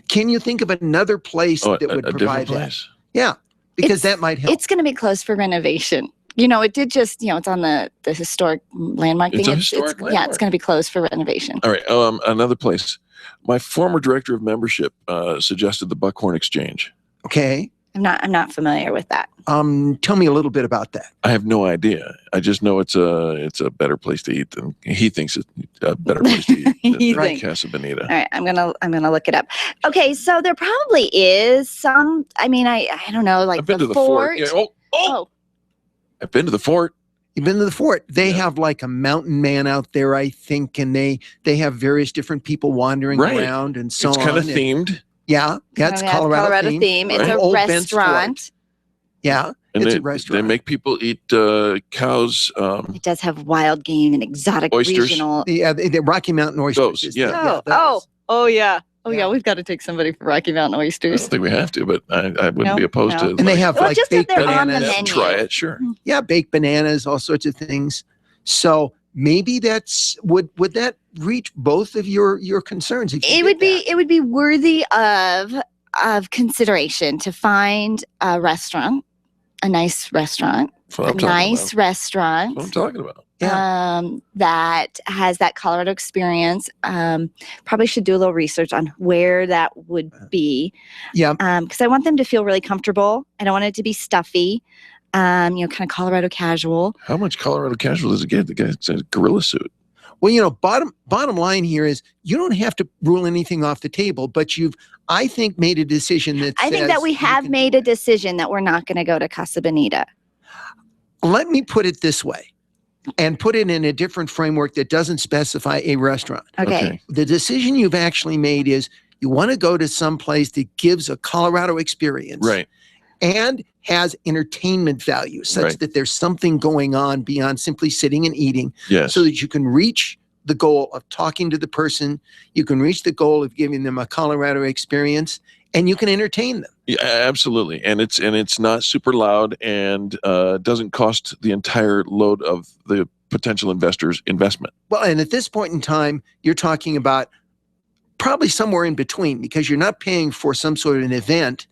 can you think of another place that would provide that? Yeah, because that might help. It's going to be closed for renovation. You know, it did just, it's on the historic landmark It's thing. a historic Yeah, landmark. it's going to be closed for renovation. All right. Another place. My former director of membership suggested the Buckhorn Exchange. Okay. I'm not familiar with that. Tell me a little bit about that. I have no idea. I just know it's a better place to eat than he thinks it's a better place to eat than Casa Bonita. All right, I'm gonna look it up. Okay, so there probably is some. I mean, I don't know, like I've been the to the fort. fort. Yeah, I've been to the fort. You've been to the fort. They have like a mountain man out there, I think, and they have various different people wandering around and so on. It's kind of themed. Yeah, it's Colorado theme. It's a Old Bent's restaurant. Fort. Yeah, And it's they, a restaurant. They make people eat cows. It does have wild game and exotic Oysters. regional. Yeah, the Rocky Mountain oysters. Those, yeah. Oh yeah. We've got to take somebody for Rocky Mountain I oysters. don't think we have to, but I wouldn't be opposed to. And they have like just if baked they're on the bananas. menu. Try it, sure. Yeah, baked bananas, all sorts of things. So maybe that's would that reach both of your concerns? If you It would be worthy of consideration to find a restaurant, a nice restaurant, That's what I'm talking about. restaurant. That's what I'm talking about. That has that Colorado experience. Probably should do a little research on where that would be. Yeah. Because I want them to feel really comfortable. I don't want it to be stuffy. Kind of Colorado casual. How much Colorado casual does it get? The guy's a gorilla suit. Well, bottom line here is you don't have to rule anything off the table, but you've, I think, made a decision that I think that we have made a decision that we're not going to go to Casa Bonita. Let me put it this way and put it in a different framework that doesn't specify a restaurant. Okay. The decision you've actually made is you want to go to some place that gives a Colorado experience. Right. And has entertainment value such that there's something going on beyond simply sitting and eating. Yes. So that you can reach the goal of talking to the person, you can reach the goal of giving them a Colorado experience, and you can entertain them. Yeah, absolutely. And it's not super loud and doesn't cost the entire load of the potential investor's investment. Well, and at this point in time, you're talking about probably somewhere in between, because you're not paying for some sort of an event,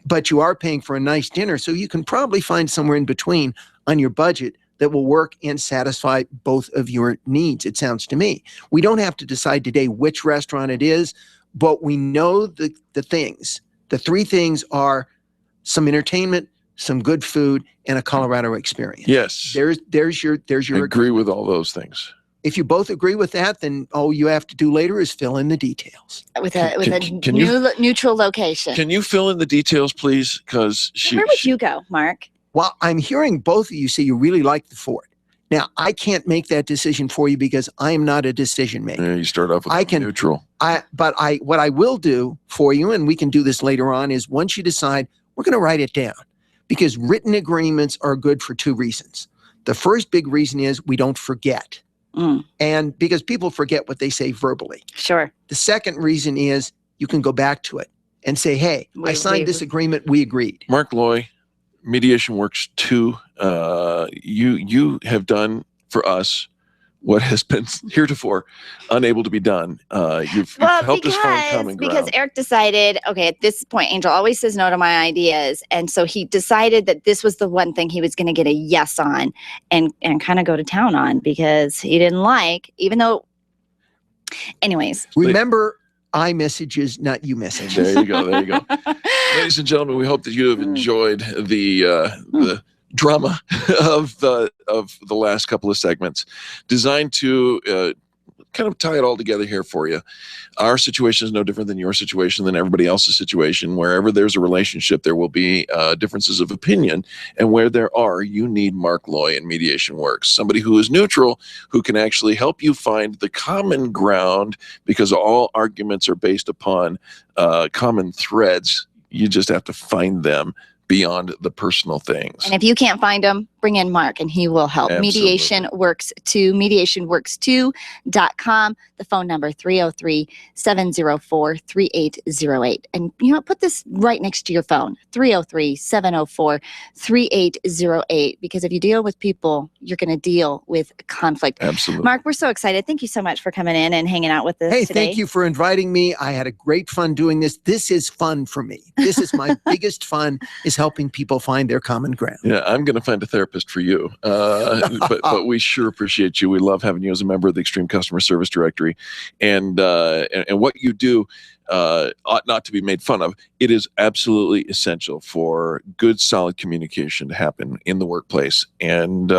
but you are paying for a nice dinner. So you can probably find somewhere in between on your budget that will work and satisfy both of your needs, it sounds to me. We don't have to decide today which restaurant it is, but we know the things. The three things are some entertainment, some good food, and a Colorado experience. Yes. There's your I agree with all those things. If you both agree with that, then all you have to do later is fill in the details. With a neutral location. Can you fill in the details, please? Because Where would you go, Mark? Well, I'm hearing both of you say you really like the Ford. Now, I can't make that decision for you because I am not a decision maker. Yeah, you start off with neutral. What I will do for you, and we can do this later on, is once you decide, we're going to write it down, because written agreements are good for two reasons. The first big reason is we don't forget. And because people forget what they say verbally. Sure. The The second reason is you can go back to it and say, hey, I signed this agreement, we agreed. Mark Loy, Mediation Works 2, you have done for us what has been heretofore unable to be done. You've helped us find common ground. Because Eric decided, okay, at this point, Angel always says no to my ideas. And so he decided that this was the one thing he was going to get a yes on and kind of go to town on, because he didn't like, even though, anyways. Remember, I messages, not you messages. There you go. There you go. Ladies and gentlemen, we hope that you have enjoyed the drama of the last couple of segments, designed to kind of tie it all together here for you. Our situation is no different than your situation, than everybody else's situation. Wherever there's a relationship, there will be differences of opinion. And where there are, you need Mark Loy in Mediation Works, somebody who is neutral, who can actually help you find the common ground, because all arguments are based upon common threads. You just have to find them beyond the personal things. And if you can't find them, bring in Mark and he will help. Absolutely. Mediation Works 2, mediationworks2.com. The phone number 303-704-3808. And you know, put this right next to your phone, 303-704-3808, because if you deal with people, you're going to deal with conflict. Absolutely. Mark, we're so excited. Thank you so much for coming in and hanging out with us Hey, today. thank you for inviting me. I had a great fun doing this. This is fun for me. This is my biggest fun, is helping people find their common ground. Yeah, I'm going to find a therapist for you. But we sure appreciate you. We love having you as a member of the Extreme Customer Service Directory. And what you do ought not to be made fun of. It is absolutely essential for good, solid communication to happen in the workplace. And,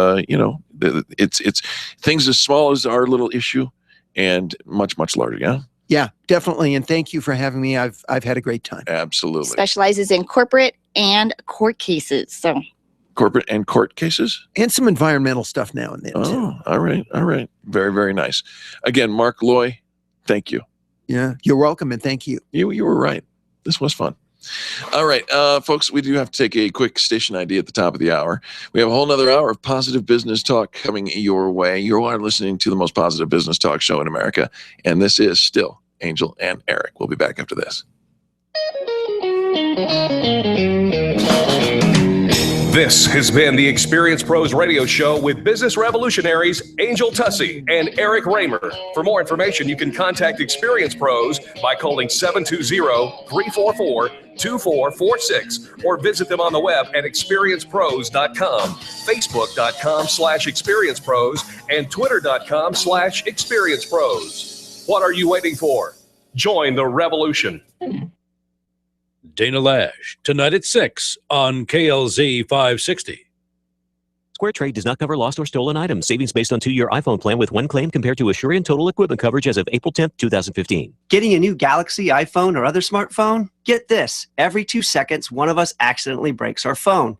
it's things as small as our little issue and much, much larger, yeah? Yeah, definitely. And thank you for having me. I've had a great time. Absolutely. Specializes in corporate and court cases. So corporate and court cases? And some environmental stuff now and then, too. Oh, all right. All right. Very, very nice. Again, Mark Loy, thank you. Yeah, you're welcome, and thank you. You were right. This was fun. All right, folks, we do have to take a quick station ID at the top of the hour. We have a whole nother hour of positive business talk coming your way. You are listening to the most positive business talk show in America, and this is still Angel and Eric. We'll be back after this. This has been the Experience Pros Radio Show with business revolutionaries Angel Tussey and Eric Raymer. For more information, you can contact Experience Pros by calling 720-344-2446 or visit them on the web at experiencepros.com, facebook.com/experiencepros, and twitter.com/experiencepros. What are you waiting for? Join the revolution. Dana Lash, tonight at 6 on KLZ 560. SquareTrade does not cover lost or stolen items. Savings based on 2-year iPhone plan with one claim compared to Assurant total equipment coverage as of April 10th, 2015. Getting a new Galaxy, iPhone, or other smartphone? Get this. Every 2 seconds, one of us accidentally breaks our phone.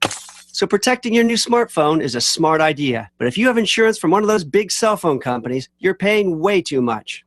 So protecting your new smartphone is a smart idea. But if you have insurance from one of those big cell phone companies, you're paying way too much.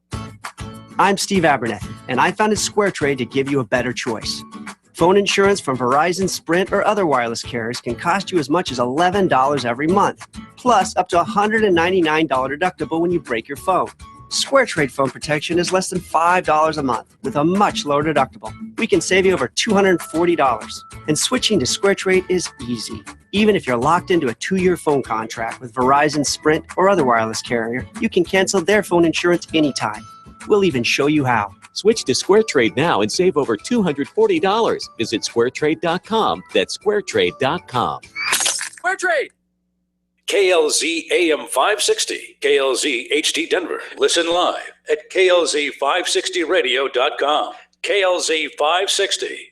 I'm Steve Abernethy, and I founded SquareTrade to give you a better choice. Phone insurance from Verizon, Sprint, or other wireless carriers can cost you as much as $11 every month, plus up to $199 deductible when you break your phone. SquareTrade phone protection is less than $5 a month with a much lower deductible. We can save you over $240. And switching to SquareTrade is easy. Even if you're locked into a 2-year phone contract with Verizon, Sprint, or other wireless carrier, you can cancel their phone insurance anytime. We'll even show you how. Switch to SquareTrade now and save over $240. Visit SquareTrade.com. That's SquareTrade.com. SquareTrade! KLZ AM 560, KLZ HD Denver. Listen live at KLZ560radio.com. KLZ 560.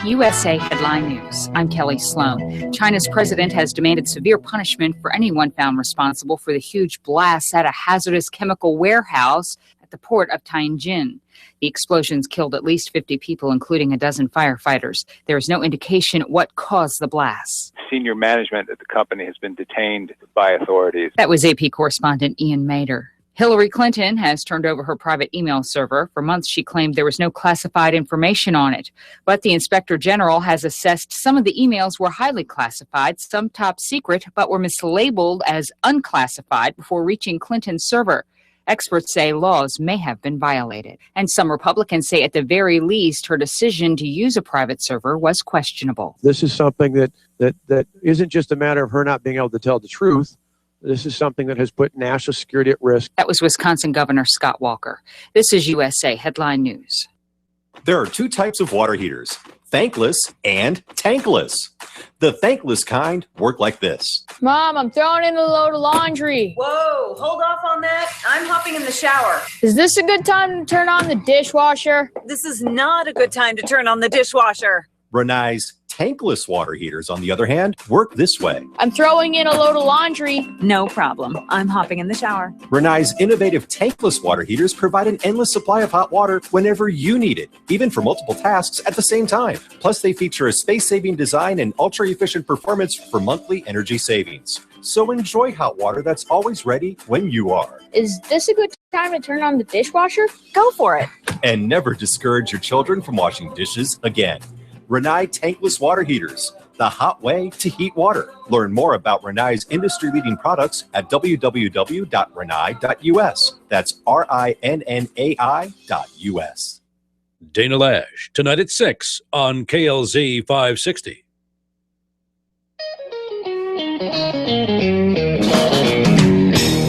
USA Headline News. I'm Kelly Sloan. China's president has demanded severe punishment for anyone found responsible for the huge blast at a hazardous chemical warehouse at the port of Tianjin. The explosions killed at least 50 people, including a dozen firefighters. There is no indication what caused the blast. Senior management at the company has been detained by authorities. That was AP correspondent Ian Mader. Hillary Clinton has turned over her private email server. For months, she claimed there was no classified information on it. But the Inspector General has assessed some of the emails were highly classified, some top secret, but were mislabeled as unclassified before reaching Clinton's server. Experts say laws may have been violated. And some Republicans say at the very least her decision to use a private server was questionable. This is something that isn't just a matter of her not being able to tell the truth. This is something that has put national security at risk. That was Wisconsin Governor Scott Walker. This is USA Headline News. There are two types of water heaters, thankless and tankless. The thankless kind work like this. Mom, I'm throwing in a load of laundry. Whoa, hold off on that. I'm hopping in the shower. Is this a good time to turn on the dishwasher? This is not a good time to turn on the dishwasher. Renai's tankless water heaters, on the other hand, work this way. I'm throwing in a load of laundry. No problem. I'm hopping in the shower. Renai's innovative tankless water heaters provide an endless supply of hot water whenever you need it, even for multiple tasks at the same time. Plus, they feature a space-saving design and ultra-efficient performance for monthly energy savings. So enjoy hot water that's always ready when you are. Is this a good time to turn on the dishwasher? Go for it. And never discourage your children from washing dishes again. Renai tankless water heaters, the hot way to heat water. Learn more about Renai's industry-leading products at www.renai.us. That's RINNAI.us. Dana Lash, tonight at 6 on KLZ 560.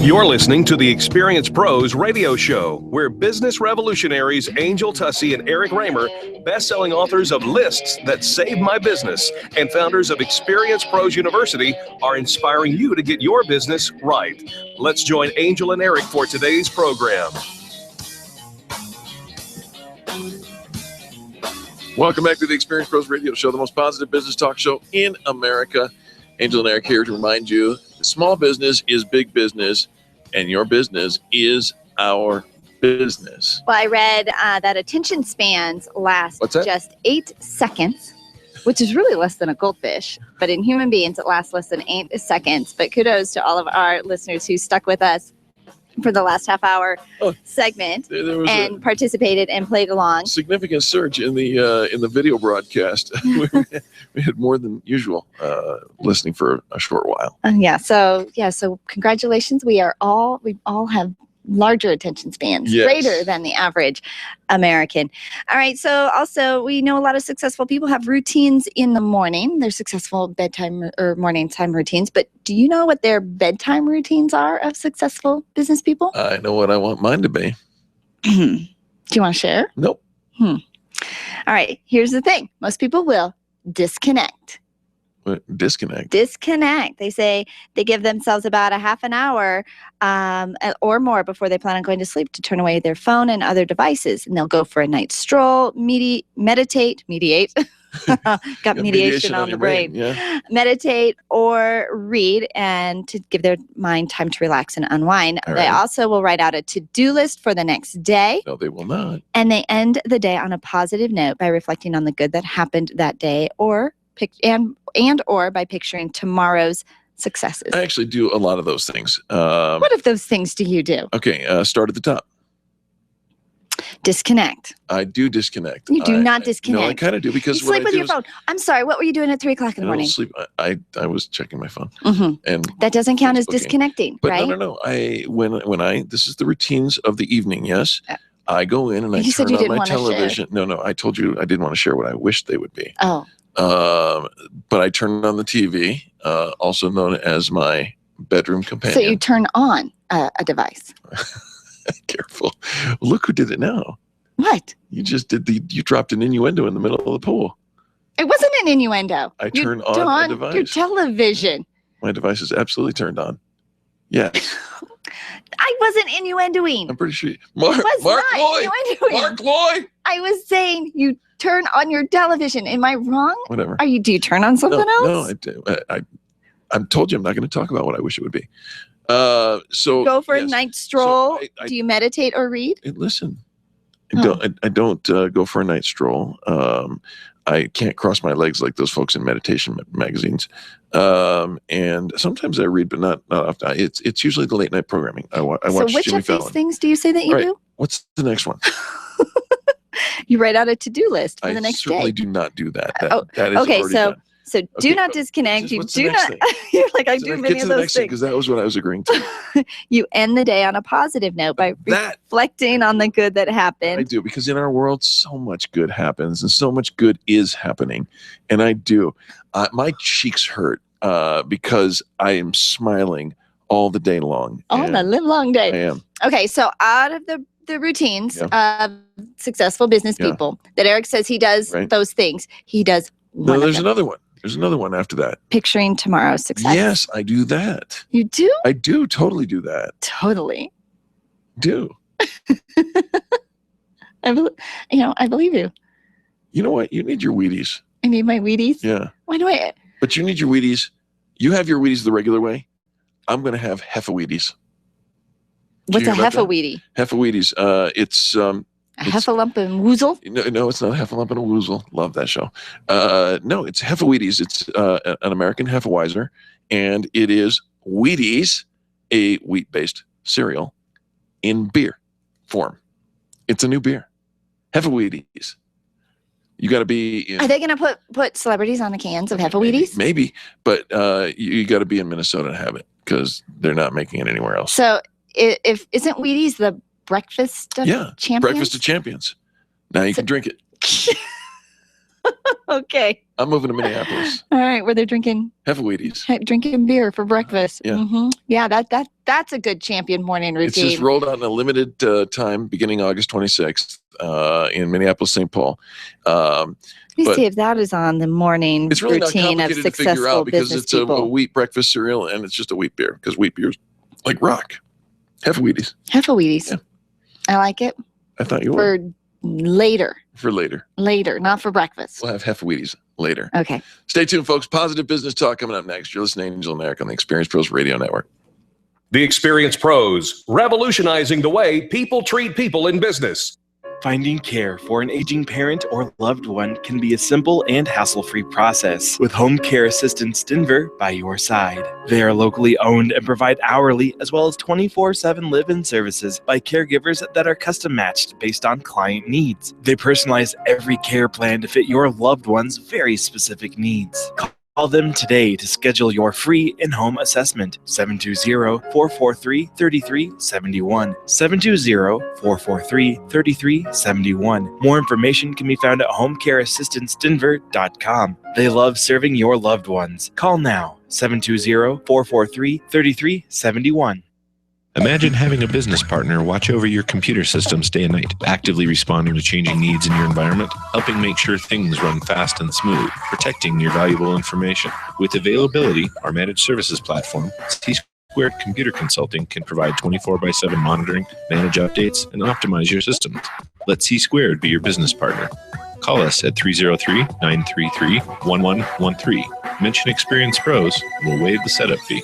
You're listening to the Experience Pros radio show, where business revolutionaries Angel Tussey and Eric Raymer, best-selling authors of Lists That Saved My Business and founders of Experience Pros University, are inspiring you to get your business right. Let's join Angel and Eric for today's program. Welcome back to the Experience Pros radio show, the most positive business talk show in America. Angel and Eric here to remind you, small business is big business, and your business is our business. Well, I read that attention spans last just 8 seconds, which is really less than a goldfish. But in human beings, it lasts less than 8 seconds. But kudos to all of our listeners who stuck with us for the last half-hour segment and participated and played along. Significant surge in the video broadcast. We had more than usual listening for a short while. So congratulations. We all have larger attention spans, greater than the average American. All right. So also, we know a lot of successful people have routines in the morning. They're successful bedtime or morning time routines. But do you know what their bedtime routines are of successful business people? I know what I want mine to be. Do you want to share? Nope. All right. Here's the thing. Most people will disconnect. Disconnect. They say they give themselves about a half an hour or more before they plan on going to sleep to turn away their phone and other devices. And they'll go for a night stroll, meditate. Got mediation on the brain. Yeah. Meditate or read, and to give their mind time to relax and unwind. All They right. also will write out a to-do list for the next day. No, they will not. And they end the day on a positive note by reflecting on the good that happened that day, or or by picturing tomorrow's successes. I actually do a lot of those things. What of those things do you do? Okay, start at the top. Disconnect. I do disconnect. You do not disconnect. No, I kind of do, because You what sleep I with do your is phone. I'm sorry, what were you doing at 3 o'clock in the I don't morning? sleep. I was checking my phone, Mhm. and That doesn't count as Facebooking. disconnecting, But right? no. This is the routines of the evening. Yes, I go in and I You said turn you on didn't my wanna share. television. No, I told you I didn't want to share what I wished they would be. Oh. But I turn on the TV, also known as my bedroom companion. So you turn on a device. Careful. Look who did it now. What? You just did you dropped an innuendo in the middle of the pool. It wasn't an innuendo. I turned on the device. Your television. My device is absolutely turned on. Yes. I wasn't innuendoing. I'm pretty sure. Mark Loy. I was saying you turn on your television. Am I wrong? Whatever. Do you turn on something else? No, I do. I told you I'm not going to talk about what I wish it would be. So go for a night stroll. I do you meditate or read? Listen, I don't go for a night stroll. I can't cross my legs like those folks in meditation magazines. And sometimes I read, but not often. It's usually the late night programming. I watch So which Jimmy of Fallon. these things do you say that you do? What's the next one? You write out a to-do list for I the next certainly day. do not do that. That is okay, already so done. so do not disconnect. You do not. You're like I do many of those things. Because that was what I was agreeing to. You end the day on a positive note by reflecting on the good that happened. I do, because in our world, so much good happens and so much good is happening. And I do. My cheeks hurt because I am smiling all the day long. All the live long day. I am. Okay, so out of the routines of successful business people that Eric says he does those things, he does one there's of them. another one. There's another one after that. Picturing tomorrow's success. Yes, I do that. You do? I do totally do that. Totally. Do. I believe you. You know what? You need your Wheaties. I need my Wheaties? Yeah. Why do I? But you need your Wheaties. You have your Wheaties the regular way. I'm going to have Heffa-Wheaties. What's a Heffa-Wheatie? Heffa-Wheaties. It's a Heffalump and Woozle? No, it's not a Heffalump and a Woozle. Love that show. No, it's Heffa-Wheaties. It's an American Hefeweiser, and it is Wheaties, a wheat-based cereal, in beer form. It's a new beer. Heffa-Wheaties. You got to be. Are they going to put celebrities on the cans of Heffa-Wheaties? Maybe, but you got to be in Minnesota to have it because they're not making it anywhere else. So, if isn't Wheaties the breakfast of champions? Breakfast of champions. Now you can drink it. Okay. I'm moving to Minneapolis. All right, where they're drinking Heffa-Wheaties. beer for breakfast. Yeah. Mm-hmm. Yeah, that's a good champion morning routine. It's just rolled out in a limited time beginning August 26th in Minneapolis, St. Paul. Let me see if that is on the morning it's really routine not of complicated to figure successful out because business it's people. a wheat breakfast cereal and it's just a wheat beer because wheat beer's like rock. Heffa-Wheaties. Heffa-Wheaties. Yeah. I like it. I thought you were. For later. For later. Later, not for breakfast. We'll have Heffa-Wheaties later. Okay. Stay tuned, folks. Positive Business Talk coming up next. You're listening to Angel and Eric on the Experience Pros Radio Network. The Experience Pros, revolutionizing the way people treat people in business. Finding care for an aging parent or loved one can be a simple and hassle-free process with Home Care Assistance Denver by your side. They are locally owned and provide hourly as well as 24/7 live-in services by caregivers that are custom-matched based on client needs. They personalize every care plan to fit your loved one's very specific needs. Call them today to schedule your free in-home assessment. 720-443-3371. 720-443-3371. More information can be found at homecareassistancedenver.com. They love serving your loved ones. Call now. 720-443-3371. Imagine having a business partner watch over your computer systems day and night, actively responding to changing needs in your environment, helping make sure things run fast and smooth, protecting your valuable information. With availability, our managed services platform, C-Squared Computer Consulting can provide 24/7 monitoring, manage updates, and optimize your systems. Let C-Squared be your business partner. Call us at 303-933-1113. Mention Experience Pros, and we'll waive the setup fee.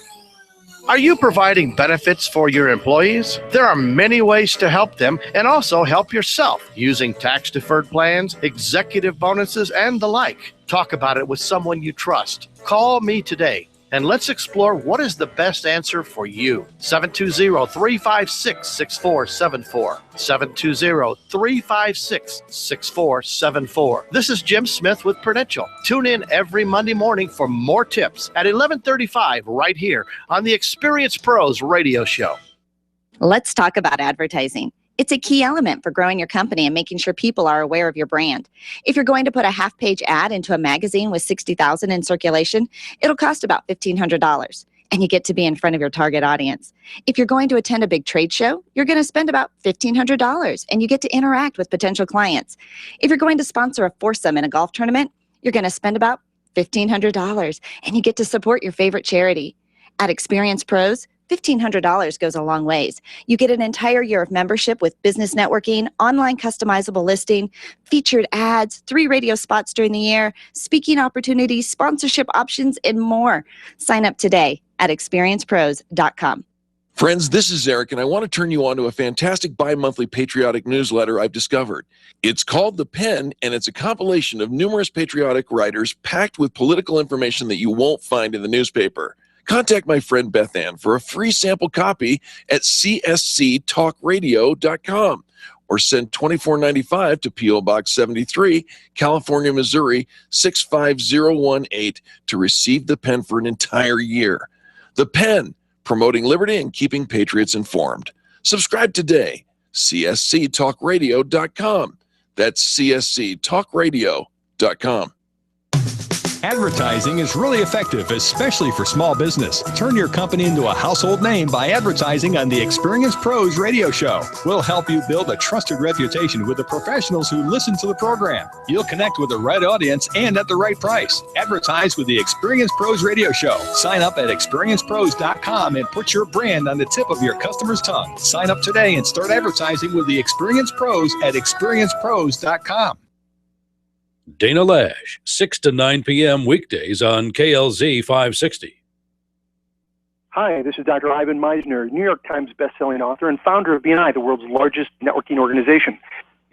Are you providing benefits for your employees? There are many ways to help them and also help yourself using tax-deferred plans, executive bonuses, and the like. Talk about it with someone you trust. Call me today and let's explore what is the best answer for you. 720-356-6474. 720-356-6474. This is Jim Smith with Prudential. Tune in every Monday morning for more tips at 11:35 right here on the Experience Pros radio show. Let's talk about advertising. It's a key element for growing your company and making sure people are aware of your brand. If you're going to put a half-page ad into a magazine with 60,000 in circulation, it'll cost about $1,500. and you get to be in front of your target audience. If you're going to attend a big trade show, you're going to spend about $1,500 and you get to interact with potential clients. If you're going to sponsor a foursome in a golf tournament, you're going to spend about $1,500 and you get to support your favorite charity. At Experience Pros, $1,500 goes a long ways. You get an entire year of membership with business networking, online customizable listing, featured ads, 3 radio spots during the year, speaking opportunities, sponsorship options, and more. Sign up today at experiencepros.com. Friends, this is Eric, and I want to turn you on to a fantastic bi-monthly patriotic newsletter I've discovered. It's called The Pen, and it's a compilation of numerous patriotic writers packed with political information that you won't find in the newspaper. Contact my friend Beth Ann for a free sample copy at csctalkradio.com or send $24.95 to P.O. Box 73, California, Missouri 65018 to receive The Pen for an entire year. The Pen, promoting liberty and keeping patriots informed. Subscribe today, csctalkradio.com. That's csctalkradio.com. Advertising is really effective, especially for small business. Turn your company into a household name by advertising on the Experience Pros radio show. We'll help you build a trusted reputation with the professionals who listen to the program. You'll connect with the right audience and at the right price. Advertise with the Experience Pros radio show. Sign up at experiencepros.com and put your brand on the tip of your customer's tongue. Sign up today and start advertising with the Experience Pros at experiencepros.com. Dana Lash, 6 to 9 p.m. weekdays on KLZ 560. Hi, this is Dr. Ivan Meisner, New York Times bestselling author and founder of BNI, the world's largest networking organization.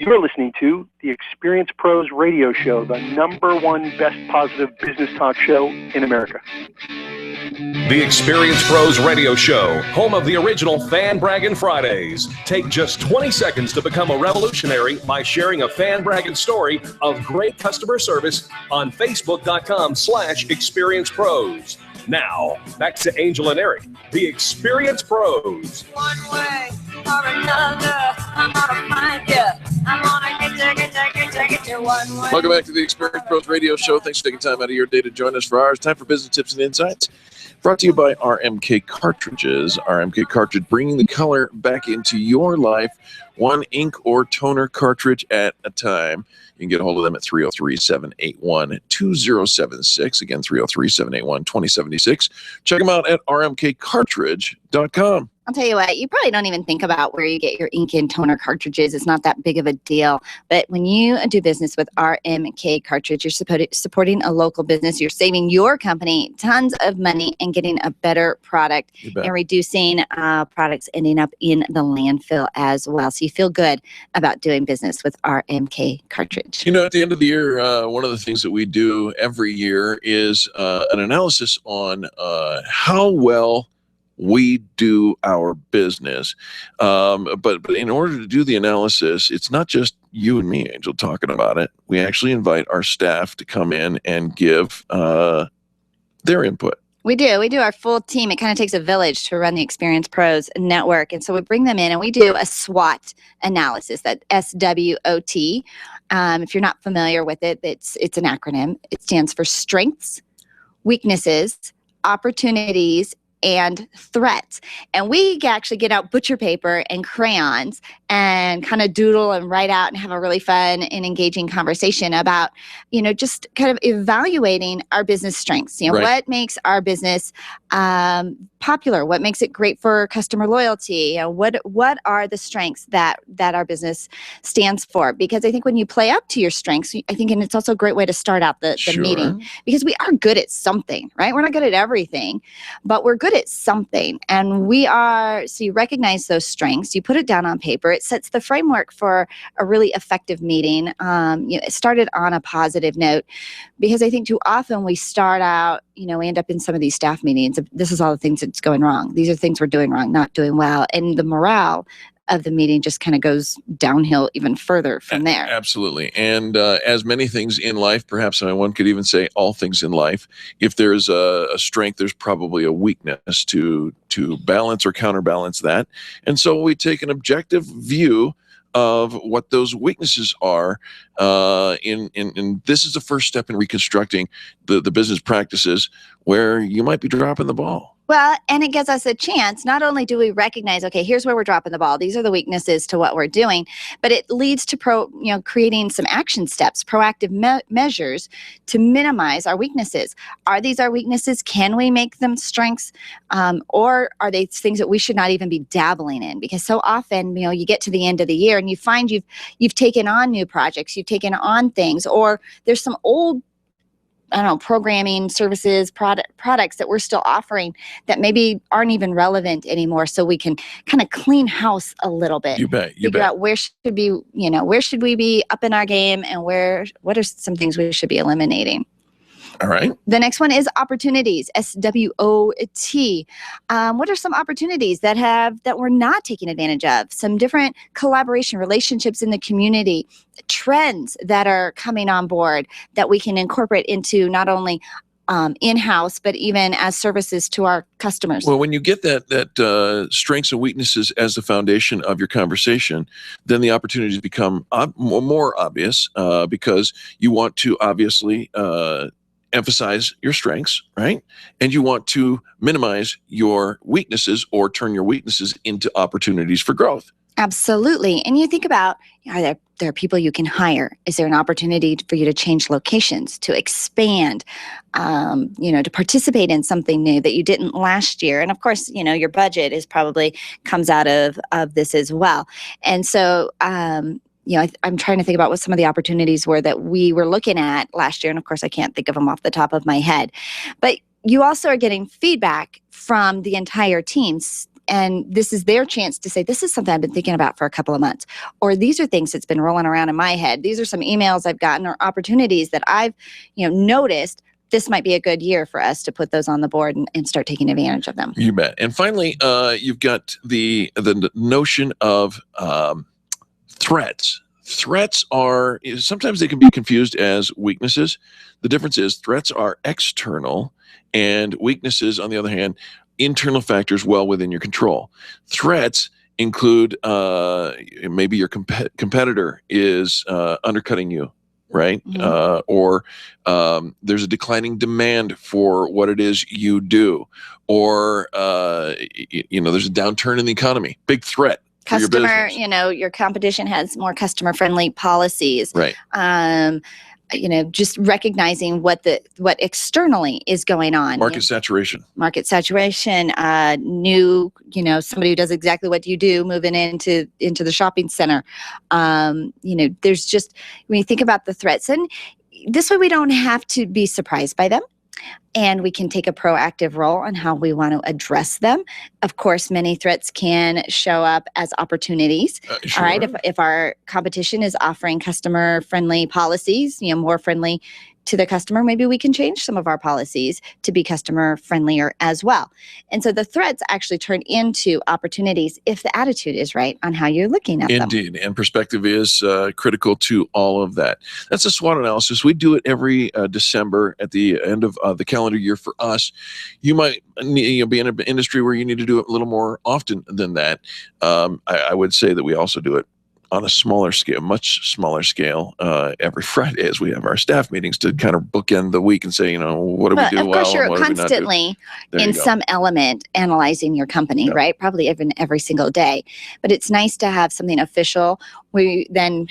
You're listening to the Experience Pros radio show, the #1 best positive business talk show in America. The Experience Pros radio show, home of the original Fan Braggin Fridays. Take just 20 seconds to become a revolutionary by sharing a Fan Braggin story of great customer service on Facebook.com/Experience Pros. Now, back to Angel and Eric, the Experience Pros. One way or another, I'm gonna find you. I'm gonna get you one way. Welcome back to the Experience Pros radio show. Thanks for taking time out of your day to join us for ours. Time for business tips and insights. Brought to you by RMK Cartridges. RMK Cartridge, bringing the color back into your life, one ink or toner cartridge at a time. You can get a hold of them at 303-781-2076. Again, 303-781-2076. Check them out at rmkcartridge.com. I'll tell you what, you probably don't even think about where you get your ink and toner cartridges. It's not that big of a deal. But when you do business with RMK Cartridge, you're supporting a local business. You're saving your company tons of money and getting a better product and reducing products ending up in the landfill as well. So you feel good about doing business with RMK Cartridge. You know, at the end of the year, one of the things that we do every year is an analysis on how well we do our business. But in order to do the analysis, it's not just you and me, Angel, talking about it. We actually invite our staff to come in and give their input. We do our full team. It kind of takes a village to run the Experience Pros network. And so we bring them in and we do a SWOT analysis, that SWOT. If you're not familiar with it, it's an acronym. It stands for strengths, weaknesses, opportunities, and threats. And we actually get out butcher paper and crayons and kind of doodle and write out and have a really fun and engaging conversation about, just kind of evaluating our business strengths. What makes our business popular? What makes it great for customer loyalty? What are the strengths that our business stands for? Because I think when you play up to your strengths, I think, and it's also a great way to start out the meeting, because we are good at something, right? We're not good at everything, but we're good at something. And so you recognize those strengths, you put it down on paper, it sets the framework for a really effective meeting. It started on a positive note, because I think too often we start out, we end up in some of these staff meetings. This is all the things that's going wrong. These are things we're doing wrong, not doing well. And the morale of the meeting just kind of goes downhill even further from there. Absolutely. And as many things in life, perhaps one could even say all things in life, if there's a strength, there's probably a weakness to balance or counterbalance that. And so we take an objective view of what those weaknesses are. And this is the first step in reconstructing the business practices where you might be dropping the ball. Well, and it gives us a chance. Not only do we recognize, okay, here's where we're dropping the ball. These are the weaknesses to what we're doing, but it leads to creating some action steps, proactive measures to minimize our weaknesses. Are these our weaknesses? Can we make them strengths? Or are they things that we should not even be dabbling in? Because so often, you get to the end of the year and you find you've taken on new projects, you've taken on things, or there's some old programming services, products that we're still offering that maybe aren't even relevant anymore. So we can kind of clean house a little bit. You bet. Figure out where should we be up in our game, and what are some things we should be eliminating. All right. The next one is opportunities, SWOT. What are some opportunities that we're not taking advantage of? Some different collaboration, relationships in the community, trends that are coming on board that we can incorporate into not only in-house, but even as services to our customers. Well, when you get that strengths and weaknesses as the foundation of your conversation, then the opportunities become more obvious because you want to obviously emphasize your strengths, right? And you want to minimize your weaknesses or turn your weaknesses into opportunities for growth. Absolutely. And you think about, are there people you can hire? Is there an opportunity for you to change locations, to expand, to participate in something new that you didn't last year? And of course, your budget probably comes out of this as well. And so, I'm trying to think about what some of the opportunities were that we were looking at last year. And of course, I can't think of them off the top of my head. But you also are getting feedback from the entire team. And this is their chance to say, this is something I've been thinking about for a couple of months. Or these are things that's been rolling around in my head. These are some emails I've gotten or opportunities that I've noticed. This might be a good year for us to put those on the board and start taking advantage of them. You bet. And finally, you've got the notion of threats. Threats are, sometimes they can be confused as weaknesses. The difference is threats are external and weaknesses, on the other hand, internal factors well within your control. Threats include maybe your competitor is undercutting you, right? Mm-hmm. Or there's a declining demand for what it is you do. Or, there's a downturn in the economy. Big threat. Customer, your competition has more customer-friendly policies. Right. Just recognizing what externally is going on. Market saturation. Market saturation. New, somebody who does exactly what you do, moving into the shopping center. There's just, when you think about the threats, and this way we don't have to be surprised by them. And we can take a proactive role on how we want to address them. Of course, many threats can show up as opportunities. Sure. All right. If our competition is offering customer-friendly policies, more friendly to the customer, maybe we can change some of our policies to be customer friendlier as well. And so the threats actually turn into opportunities if the attitude is right on how you're looking at them. Indeed. And perspective is critical to all of that. That's a SWOT analysis. We do it every December at the end of the calendar year for us. You might be in an industry where you need to do it a little more often than that. I would say that we also do it on a smaller scale, much smaller scale, every Friday as we have our staff meetings to kind of bookend the week and say, what do we do well? Of course, you're constantly in some element analyzing your company, right? Probably even every single day. But it's nice to have something official where you then,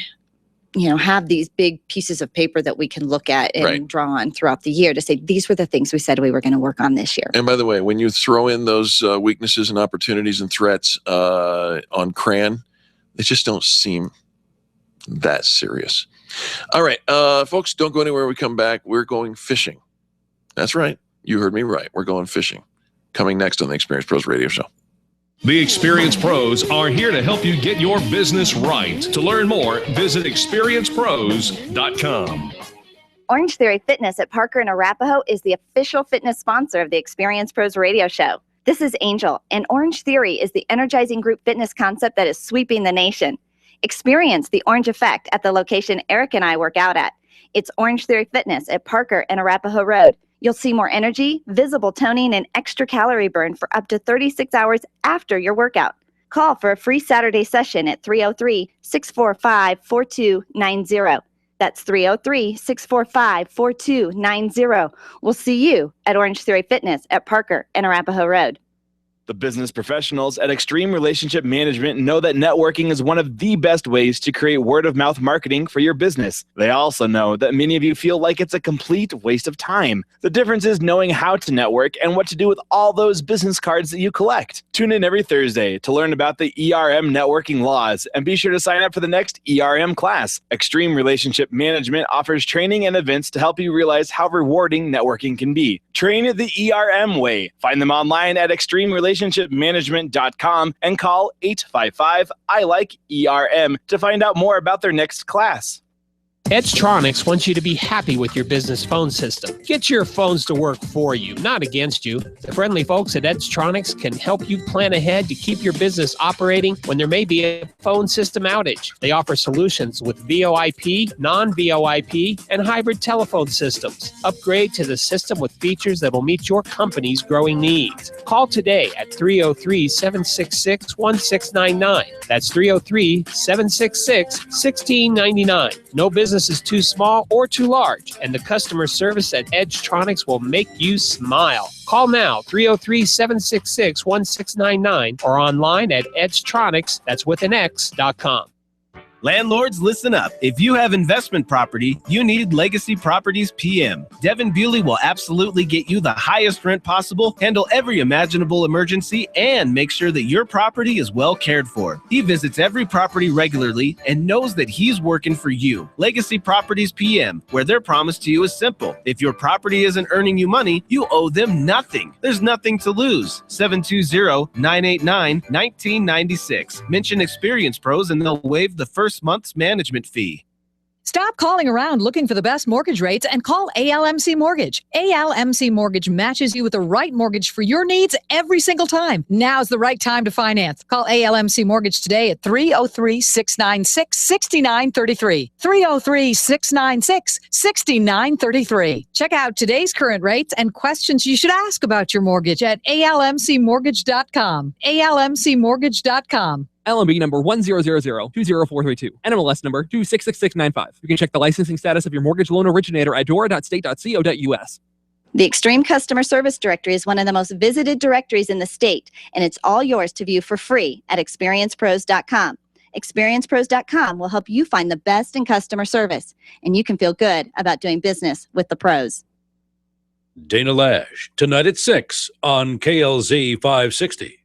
have these big pieces of paper that we can look at and draw on throughout the year to say, these were the things we said we were going to work on this year. And by the way, when you throw in those weaknesses and opportunities and threats on CRAN, they just don't seem that serious. All right, folks, don't go anywhere when we come back. We're going fishing. That's right. You heard me right. We're going fishing. Coming next on the Experience Pros Radio Show. The Experience Pros are here to help you get your business right. To learn more, visit experiencepros.com. Orange Theory Fitness at Parker and Arapahoe is the official fitness sponsor of the Experience Pros Radio Show. This is Angel, and Orange Theory is the energizing group fitness concept that is sweeping the nation. Experience the orange effect at the location Eric and I work out at. It's Orange Theory Fitness at Parker and Arapahoe Road. You'll see more energy, visible toning, and extra calorie burn for up to 36 hours after your workout. Call for a free Saturday session at 303-645-4290. That's 303-645-4290. We'll see you at Orange Theory Fitness at Parker and Arapahoe Road. The business professionals at Extreme Relationship Management know that networking is one of the best ways to create word-of-mouth marketing for your business. They also know that many of you feel like it's a complete waste of time. The difference is knowing how to network and what to do with all those business cards that you collect. Tune in every Thursday to learn about the ERM networking laws, and be sure to sign up for the next ERM class. Extreme Relationship Management offers training and events to help you realize how rewarding networking can be. Train the ERM way. Find them online at extremerelationshipmanagement.com and call 855-I-LIKE-ERM to find out more about their next class. Edgetronics wants you to be happy with your business phone system. Get your phones to work for you, not against you. The friendly folks at Edgetronics can help you plan ahead to keep your business operating when there may be a phone system outage. They offer solutions with VoIP, non-VoIP, and hybrid telephone systems. Upgrade to the system with features that will meet your company's growing needs. Call today at 303-766-1699. That's 303-766-1699. No business is too small or too large, and the customer service at Edgetronics will make you smile. Call now, 303-766-1699, or online at edgetronics, that's with an X.com. Landlords, listen up. If you have investment property, you need Legacy Properties PM. Devin Bewley will absolutely get you the highest rent possible, handle every imaginable emergency, and make sure that your property is well cared for. He visits every property regularly and knows that he's working for you. Legacy Properties PM, where their promise to you is simple. If your property isn't earning you money, you owe them nothing. There's nothing to lose. 720-989-1996. Mention Experience Pros and they'll waive the first month's management fee. Stop calling around looking for the best mortgage rates and call ALMC Mortgage. ALMC Mortgage matches you with the right mortgage for your needs every single time. Now's the right time to finance. Call ALMC Mortgage today at 303-696-6933. 303-696-6933. Check out today's current rates and questions you should ask about your mortgage at almcmortgage.com. almcmortgage.com. LMB number 100020432. NMLS number 266695. You can check the licensing status of your mortgage loan originator at dora.state.co.us. The Extreme Customer Service Directory is one of the most visited directories in the state, and it's all yours to view for free at experiencepros.com. Experiencepros.com will help you find the best in customer service, and you can feel good about doing business with the pros. Dana Lash, tonight at 6 on KLZ 560.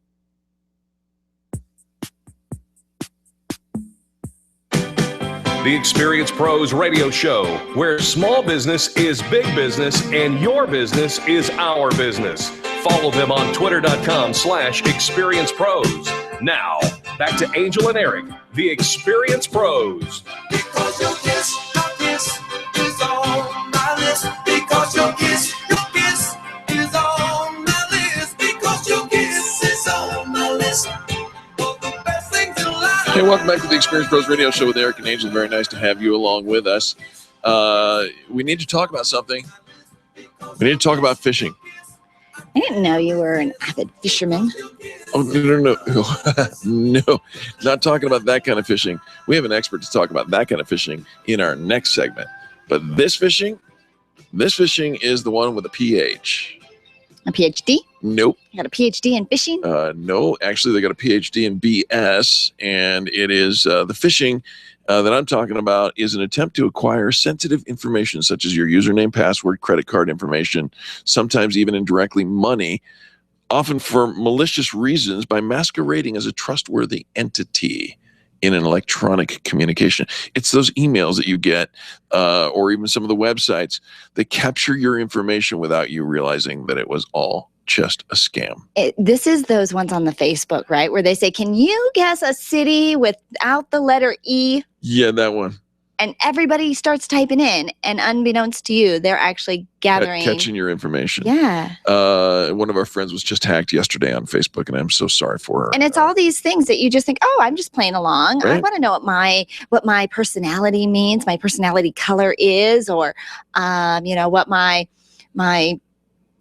The Experience Pros radio show, where small business is big business and your business is our business. Follow them on twitter.com/experiencepros. Now, back to Angel and Eric, the Experience Pros. Because your kiss is on my list. Because your kiss is on my list. Because your kiss is on my list. Hey, welcome back to the Experience Pros Radio Show with Eric and Angel. Very nice to have you along with us. We need to talk about something. We need to talk about fishing. I didn't know you were an avid fisherman. Oh, no. No, not talking about that kind of fishing. We have an expert to talk about that kind of fishing in our next segment. But this fishing is the one with a PH. A PhD? Nope. You got a PhD in fishing? No, actually, they got a PhD in BS, and it is the fishing that I'm talking about is an attempt to acquire sensitive information such as your username, password, credit card information, sometimes even indirectly money, often for malicious reasons by masquerading as a trustworthy entity in an electronic communication. It's those emails that you get, or even some of the websites that capture your information without you realizing that it was all just a scam. This is those ones on the Facebook, right? Where they say, can you guess a city without the letter E? Yeah, that one. And everybody starts typing in, and unbeknownst to you, they're actually gathering. Catching your information. Yeah. One of our friends was just hacked yesterday on Facebook, and I'm so sorry for her. And it's all these things that you just think, oh, I'm just playing along. Right. I want to know what my personality means, my personality color is, or what my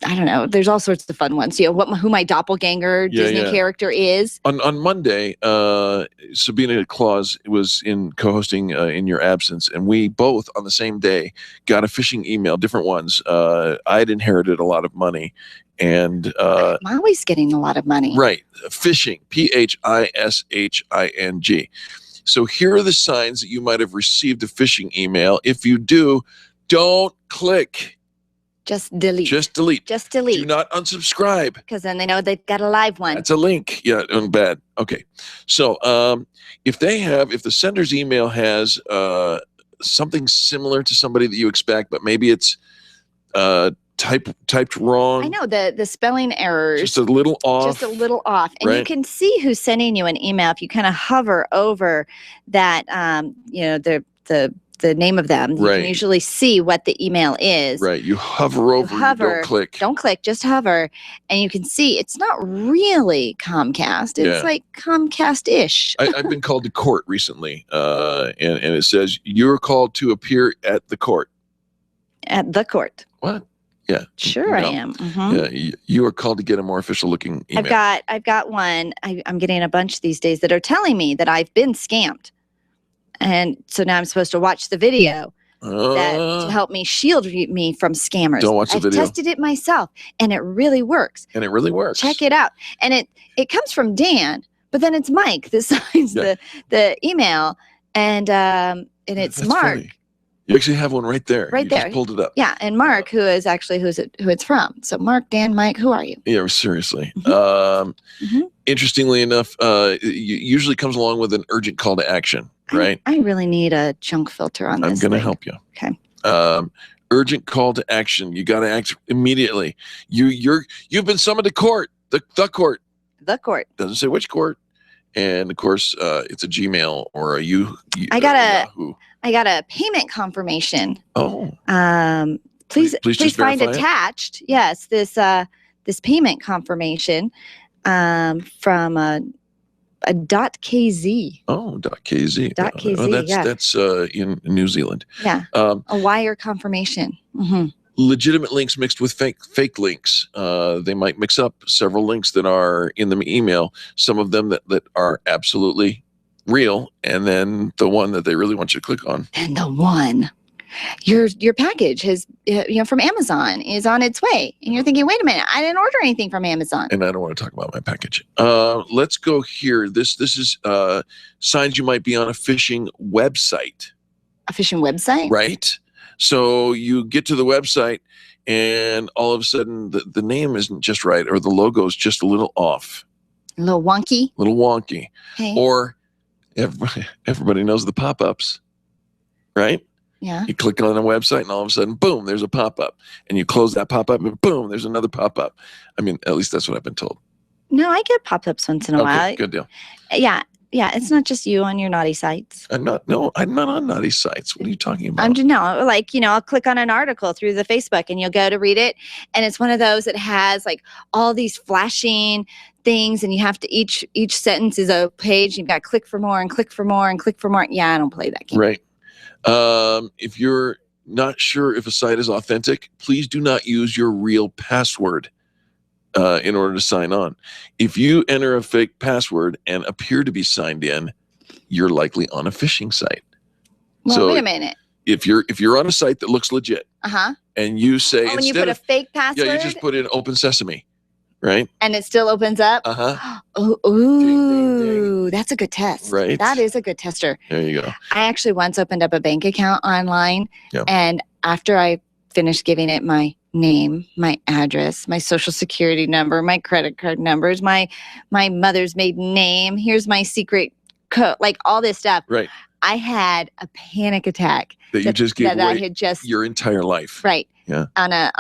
I don't know. There's all sorts of fun ones. Who my doppelganger Disney character is. On Monday, Sabina Claus was co-hosting in your absence, and we both on the same day got a phishing email, different ones. I'd inherited a lot of money, and I'm always getting a lot of money. Right, phishing, phishing. So here are the signs that you might have received a phishing email. If you do, don't click. Just delete. Just delete. Just delete. Do not unsubscribe. Because then they know they've got a live one. That's a link. Yeah, bad. Okay. So if the sender's email has something similar to somebody that you expect, but maybe it's typed wrong. I know the spelling errors. Just a little off. Just a little off. And you can see who's sending you an email if you kind of hover over that, the name of them. You can usually see what the email is. Right. You hover over, you don't click. Don't click, just hover. And you can see it's not really Comcast. It's like Comcast-ish. I've been called to court recently, and it says, you're called to appear at the court. At the court. What? Yeah. Sure, I am. Mm-hmm. Yeah, you are called to get a more official looking email. I've got one. I'm getting a bunch these days that are telling me that I've been scammed. And so now I'm supposed to watch the video to help me shield me from scammers. Don't watch the video. I've tested it myself, and it really works. Check it out. And it comes from Dan, but then it's Mike that signs the email, and it's That's Mark. funny. You actually have one right there. Right you there. Just pulled it up. Yeah, and Mark, who is actually who it's from. So Mark, Dan, Mike, who are you? Yeah, seriously. Interestingly enough, it usually comes along with an urgent call to action, right? I really need a junk filter on this. I'm going to help you. Okay. Urgent call to action. You got to act immediately. You've been summoned to court. The court. The court. Doesn't say which court. And of course, it's a Gmail or a I got Yahoo. I got a payment confirmation. Oh. Please just find verify it. attached. Yes, this payment confirmation from a .kz. Oh, .kz. .kz. That's in New Zealand. Yeah. A wire confirmation. Mm-hmm. Legitimate links mixed with fake links. They might mix up several links that are in the email. Some of them that are absolutely real, and then the one that they really want you to click on. And the one, your package has from Amazon is on its way, and you're thinking, wait a minute, I didn't order anything from Amazon. And I don't want to talk about my package. Let's go here. This is signs you might be on a phishing website. A phishing website, right? So you get to the website, and all of a sudden the name isn't just right, or the logo is just a little off. A little wonky. Okay. Or everybody knows the pop-ups, right? Yeah. You click on a website, and all of a sudden, boom, there's a pop-up. And you close that pop-up, and boom, there's another pop-up. I mean, at least that's what I've been told. No, I get pop-ups once in a while. Good deal. Yeah. It's not just you on your naughty sites. I'm not on naughty sites. What are you talking about? I'll click on an article through the Facebook, and you'll go to read it, and it's one of those that has like all these flashing things, and you have to each sentence is a page. You've got to click for more and click for more and click for more. Yeah, I don't play that game. Right. If you're not sure if a site is authentic, please do not use your real password in order to sign on. If you enter a fake password and appear to be signed in, you're likely on a phishing site. Well, so wait a minute. If you're on a site that looks legit, and you say when you put a fake password, you just put in Open Sesame, right? And it still opens up. Ooh, that's a good test. Right. That is a good tester. There you go. I actually once opened up a bank account online, and after I finished giving it my name, my address, my social security number, my credit card numbers, my mother's maiden name, here's my secret code, like all this stuff. Right. I had a panic attack that you just gave away I had just your entire life. Right. Yeah. On a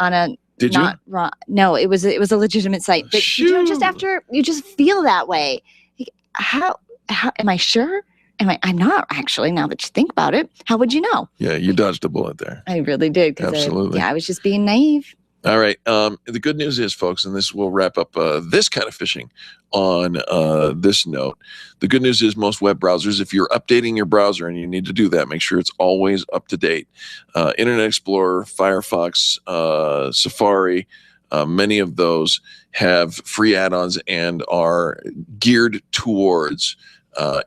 Did not you? Wrong. No, it was a legitimate site. But just after you just feel that way. How am I sure? I'm not actually, now that you think about it. How would you know? Yeah, you dodged a bullet there. I really did. Absolutely. I was just being naive. All right. The good news is, folks, and this will wrap up this kind of phishing on this note. The good news is most web browsers, if you're updating your browser, and you need to do that, make sure it's always up to date. Internet Explorer, Firefox, Safari, Many of those have free add-ons and are geared towards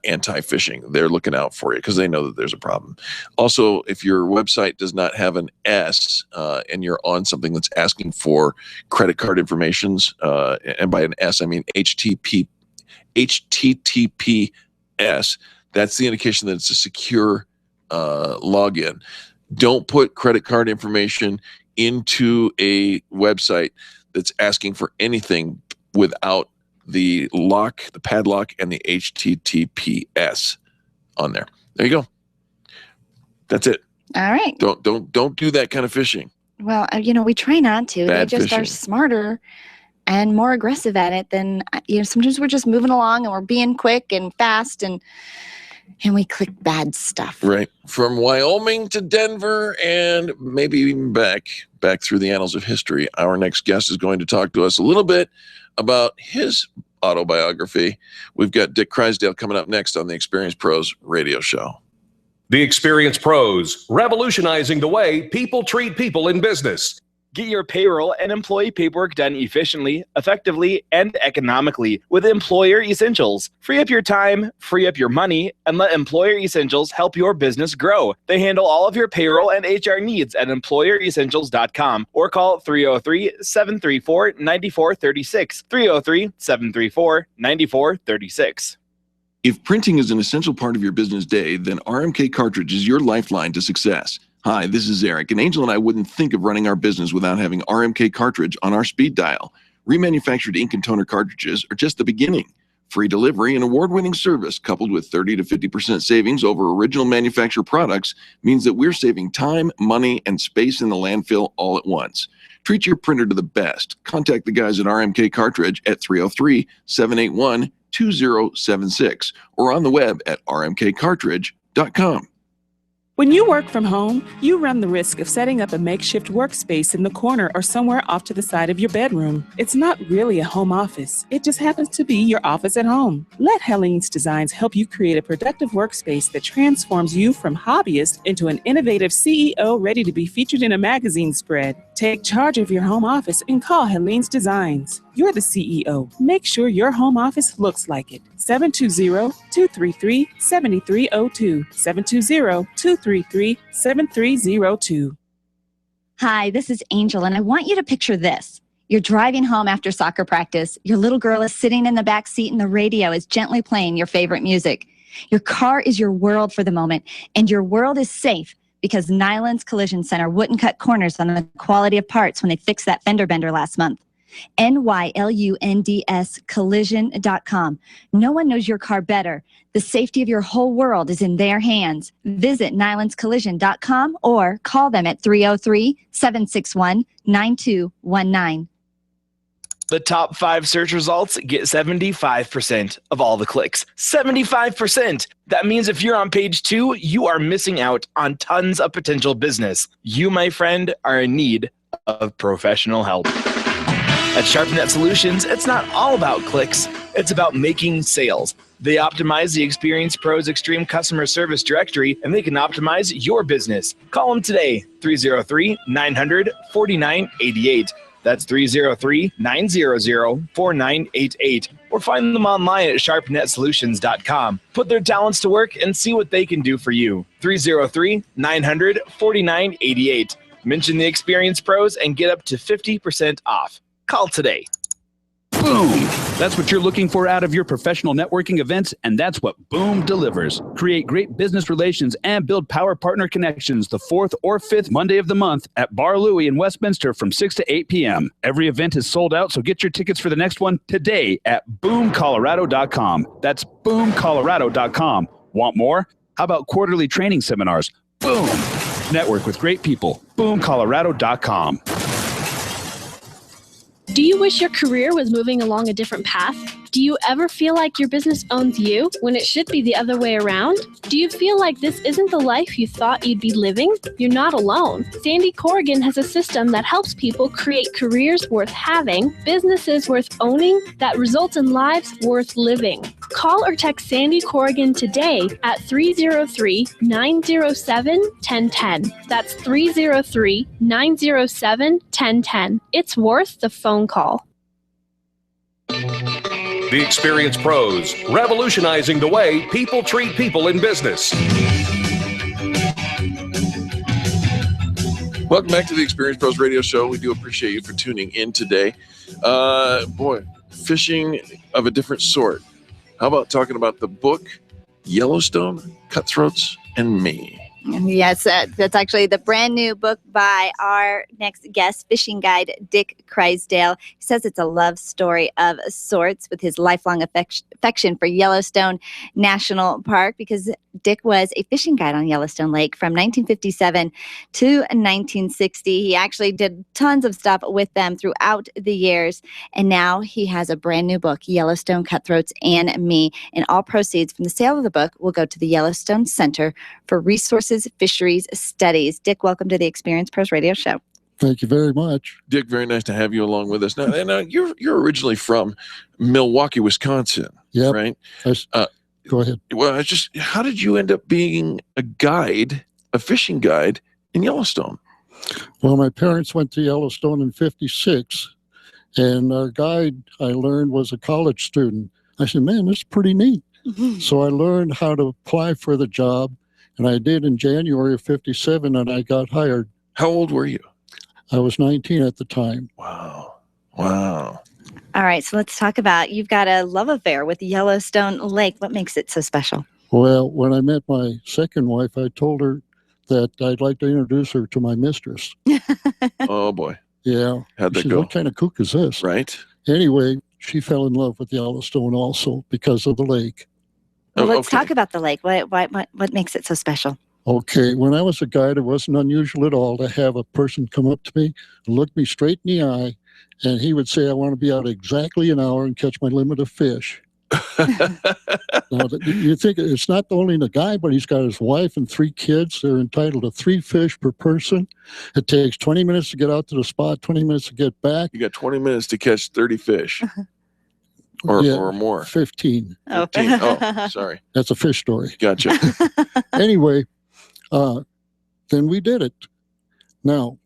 anti-phishing. They're looking out for you because they know that there's a problem. Also, if your website does not have an S and you're on something that's asking for credit card informations, and by an S I mean HTTPS, that's the indication that it's a secure login. Don't put credit card information into a website that's asking for anything without the lock, the padlock, and the HTTPS on there. There you go. That's it. All right. Don't do that kind of phishing. Well, we try not to. Bad They just are phishing. smarter and more aggressive at it than, sometimes we're just moving along and we're being quick and fast and we click bad stuff. Right. From Wyoming to Denver and maybe even back through the annals of history. Our next guest is going to talk to us a little bit about his autobiography. We've got Dick Kreisdale coming up next on the Experience Pros radio show. The Experience Pros, revolutionizing the way people treat people in business. Get your payroll and employee paperwork done efficiently, effectively, and economically with Employer Essentials. Free up your time, free up your money, and let Employer Essentials help your business grow. They handle all of your payroll and HR needs at EmployerEssentials.com or call 303-734-9436. 303-734-9436. If printing is an essential part of your business day, then RMK Cartridge is your lifeline to success. Hi, this is Eric, and Angel and I wouldn't think of running our business without having RMK Cartridge on our speed dial. Remanufactured ink and toner cartridges are just the beginning. Free delivery and award-winning service coupled with 30 to 50% savings over original manufacturer products means that we're saving time, money, and space in the landfill all at once. Treat your printer to the best. Contact the guys at RMK Cartridge at 303-781-2076 or on the web at rmkcartridge.com. When you work from home, you run the risk of setting up a makeshift workspace in the corner or somewhere off to the side of your bedroom. It's not really a home office. It just happens to be your office at home. Let Helene's Designs help you create a productive workspace that transforms you from hobbyist into an innovative CEO ready to be featured in a magazine spread. Take charge of your home office and call Helene's Designs. You're the CEO. Make sure your home office looks like it. 720-233-7302. 720-233-7302. Hi, this is Angel, and I want you to picture this. You're driving home after soccer practice. Your little girl is sitting in the back seat, and the radio is gently playing your favorite music. Your car is your world for the moment, and your world is safe because Nyland's Collision Center wouldn't cut corners on the quality of parts when they fixed that fender bender last month. NYLUNDS collision.com. No one knows your car better. The safety of your whole world is in their hands. Visit nylandscollision.com or call them at 303-761-9219. The top 5 search results get 75% of all the clicks. 75%! That means if you're on page 2, you are missing out on tons of potential business. You, my friend, are in need of professional help. At SharpNet Solutions, it's not all about clicks. It's about making sales. They optimize the Experience Pros Extreme Customer Service Directory, and they can optimize your business. Call them today, 303-900-4988. That's 303-900-4988. Or find them online at sharpnetsolutions.com. Put their talents to work and see what they can do for you. 303-900-4988. Mention the Experience Pros and get up to 50% off. Call today. Boom! That's what you're looking for out of your professional networking events, and that's what Boom delivers. Create great business relations and build power partner connections the 4th or 5th Monday of the month at Bar Louie in Westminster from 6 to 8 p.m. Every event is sold out, so get your tickets for the next one today at boomcolorado.com. That's boomcolorado.com. Want more? How about quarterly training seminars? Boom! Network with great people. boomcolorado.com. Do you wish your career was moving along a different path? Do you ever feel like your business owns you when it should be the other way around? Do you feel like this isn't the life you thought you'd be living? You're not alone. Sandy Corrigan has a system that helps people create careers worth having, businesses worth owning, that result in lives worth living. Call or text Sandy Corrigan today at 303-907-1010. That's 303-907-1010. It's worth the phone call. The Experience Pros, revolutionizing the way people treat people in business. Welcome back to the Experience Pros Radio Show. We do appreciate you for tuning in today. Fishing of a different sort. How about talking about the book, Yellowstone, Cutthroats, and Me? Yes, that's actually the brand new book by our next guest, fishing guide Dick Kreisdale. He says it's a love story of sorts with his lifelong affection for Yellowstone National Park, because Dick was a fishing guide on Yellowstone Lake from 1957 to 1960. He actually did tons of stuff with them throughout the years, and now he has a brand new book, Yellowstone, Cutthroats, and Me, and all proceeds from the sale of the book will go to the Yellowstone Center for Resources Fisheries Studies. Dick, welcome to the Experience Pros Radio Show. Thank you very much. Dick, very nice to have you along with us. Now you're originally from Milwaukee, Wisconsin, right? Go ahead. Well, how did you end up being a fishing guide in Yellowstone? Well, my parents went to Yellowstone in '56, and our guide, I learned, was a college student. I said, man, this is pretty neat. Mm-hmm. So I learned how to apply for the job, and I did in January of '57, and I got hired. How old were you? I was 19 at the time. Wow. All right, so let's talk about, you've got a love affair with Yellowstone Lake. What makes it so special? Well, when I met my second wife, I told her that I'd like to introduce her to my mistress. Oh, boy. Yeah. How'd that She said, go? what kind of kook is this? Right. Anyway, she fell in love with Yellowstone also because of the lake. Well, let's talk about the lake. What makes it so special? Okay, when I was a guide, it wasn't unusual at all to have a person come up to me, look me straight in the eye, and he would say, I want to be out exactly an hour and catch my limit of fish. Now, you think it's not only the guy, but he's got his wife and 3 kids. They're entitled to 3 fish per person. It takes 20 minutes to get out to the spot, 20 minutes to get back. You got 20 minutes to catch 30 fish. Or more. 15. 15. Oh, sorry. That's a fish story. Gotcha. Anyway, then we did it. Now,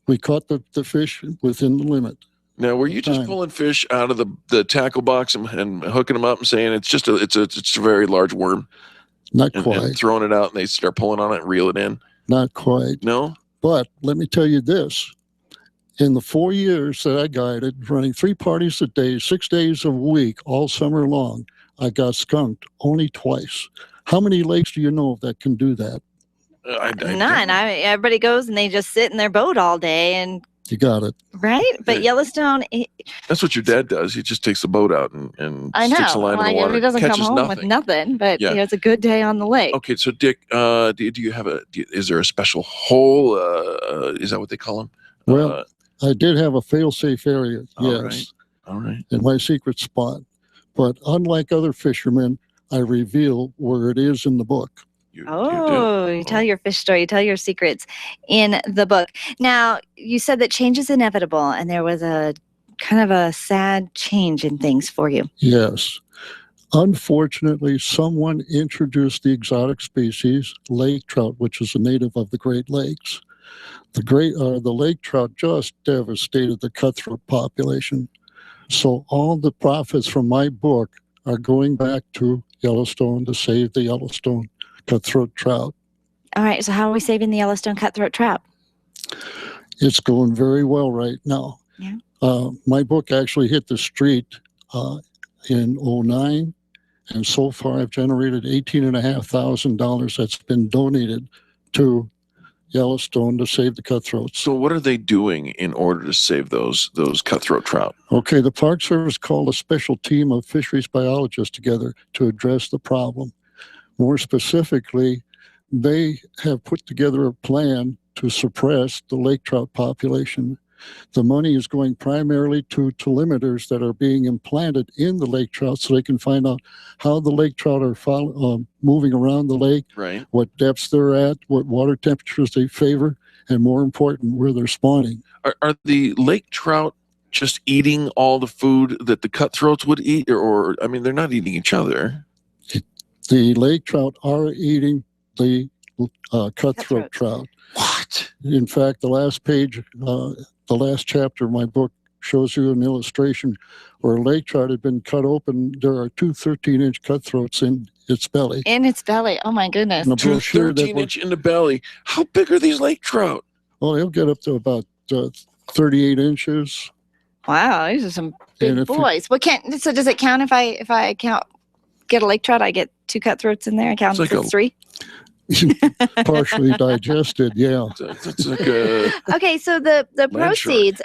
we caught the fish within the limit. Now, were you just pulling fish out of the tackle box and hooking them up and saying it's a very large worm? Not quite. And throwing it out and they start pulling on it and reel it in? Not quite. No? But let me tell you this. In the 4 years that I guided, running 3 parties a day, 6 days a week, all summer long, I got skunked only twice. How many lakes do you know that can do that? None. Everybody goes and they just sit in their boat all day and. You got it. Right? But Yellowstone. That's what your dad does. He just takes the boat out and sticks a line in the water. He doesn't come catches home nothing. with nothing, but it's a good day on the lake. Okay, so Dick, do you have is there a special hole? Is that what they call them? Well, I did have a fail-safe area, yes. All right. In my secret spot. But unlike other fishermen, I reveal where it is in the book. You tell your fish story, you tell your secrets in the book. Now, you said that change is inevitable, and there was a kind of a sad change in things for you. Yes. Unfortunately, someone introduced the exotic species, lake trout, which is a native of the Great Lakes. The lake trout just devastated the cutthroat population. So all the profits from my book are going back to Yellowstone to save the Yellowstone cutthroat trout. All right, so how are we saving the Yellowstone cutthroat trout? It's going very well right now. Yeah. My book actually hit the street in '09, and so far I've generated $18,500 that's been donated to Yellowstone to save the cutthroats. So what are they doing in order to save those cutthroat trout? Okay, the Park Service called a special team of fisheries biologists together to address the problem. More specifically, they have put together a plan to suppress the lake trout population. The money is going primarily to telemeters that are being implanted in the lake trout so they can find out how the lake trout are moving around the lake, Right. what depths they're at, what water temperatures they favor, and more important, where they're spawning. Are the lake trout just eating all the food that the cutthroats would eat, or I mean, they're not eating each other? The lake trout are eating the cutthroat trout. What? In fact, the last page, the last chapter of my book shows you an illustration where a lake trout had been cut open. There are two 13-inch cutthroats in its belly. In its belly. Oh my goodness. And a Two brochure that 13-inch in the belly. How big are these lake trout? Well, they'll get up to about 38 inches. Wow, these are some And big if you- boys. So does it count if I get a lake trout? I get two cutthroats in there. I count It's like as three. Partially digested, yeah. That's like a Okay, so the Land proceeds,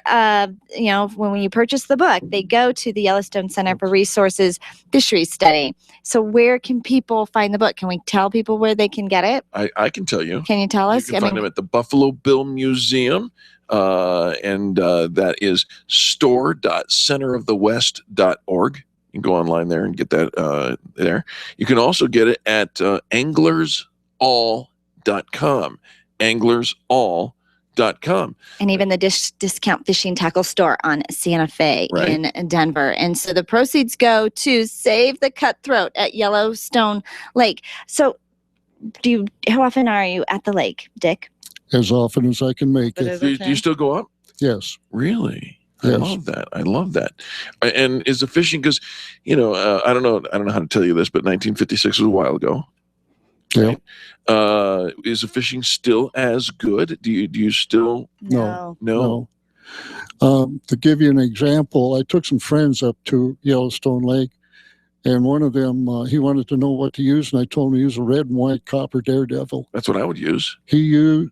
when you purchase the book, they go to the Yellowstone Center for Resources Fisheries Study. So where can people find the book? Can we tell people where they can get it? I can tell you. Can you tell us? You can find them at the Buffalo Bill Museum, and that is store.centerofthewest.org. You can go online there and get that there. You can also get it at anglersall.com. Anglersall.com. And even the discount fishing tackle store on Santa Fe Right. in Denver. And so the proceeds go to Save the Cutthroat at Yellowstone Lake. So how often are you at the lake, Dick? As often as I can make it. Do you still go up? Yes. Really? I Yes. love that. I love that. And is the fishing, because, I don't know how to tell you this, but 1956 was a while ago. Yeah. Is the fishing still as good? Do you still? No. No. To give you an example, I took some friends up to Yellowstone Lake, and one of them, he wanted to know what to use, and I told him to use a red and white copper daredevil. That's what I would use. He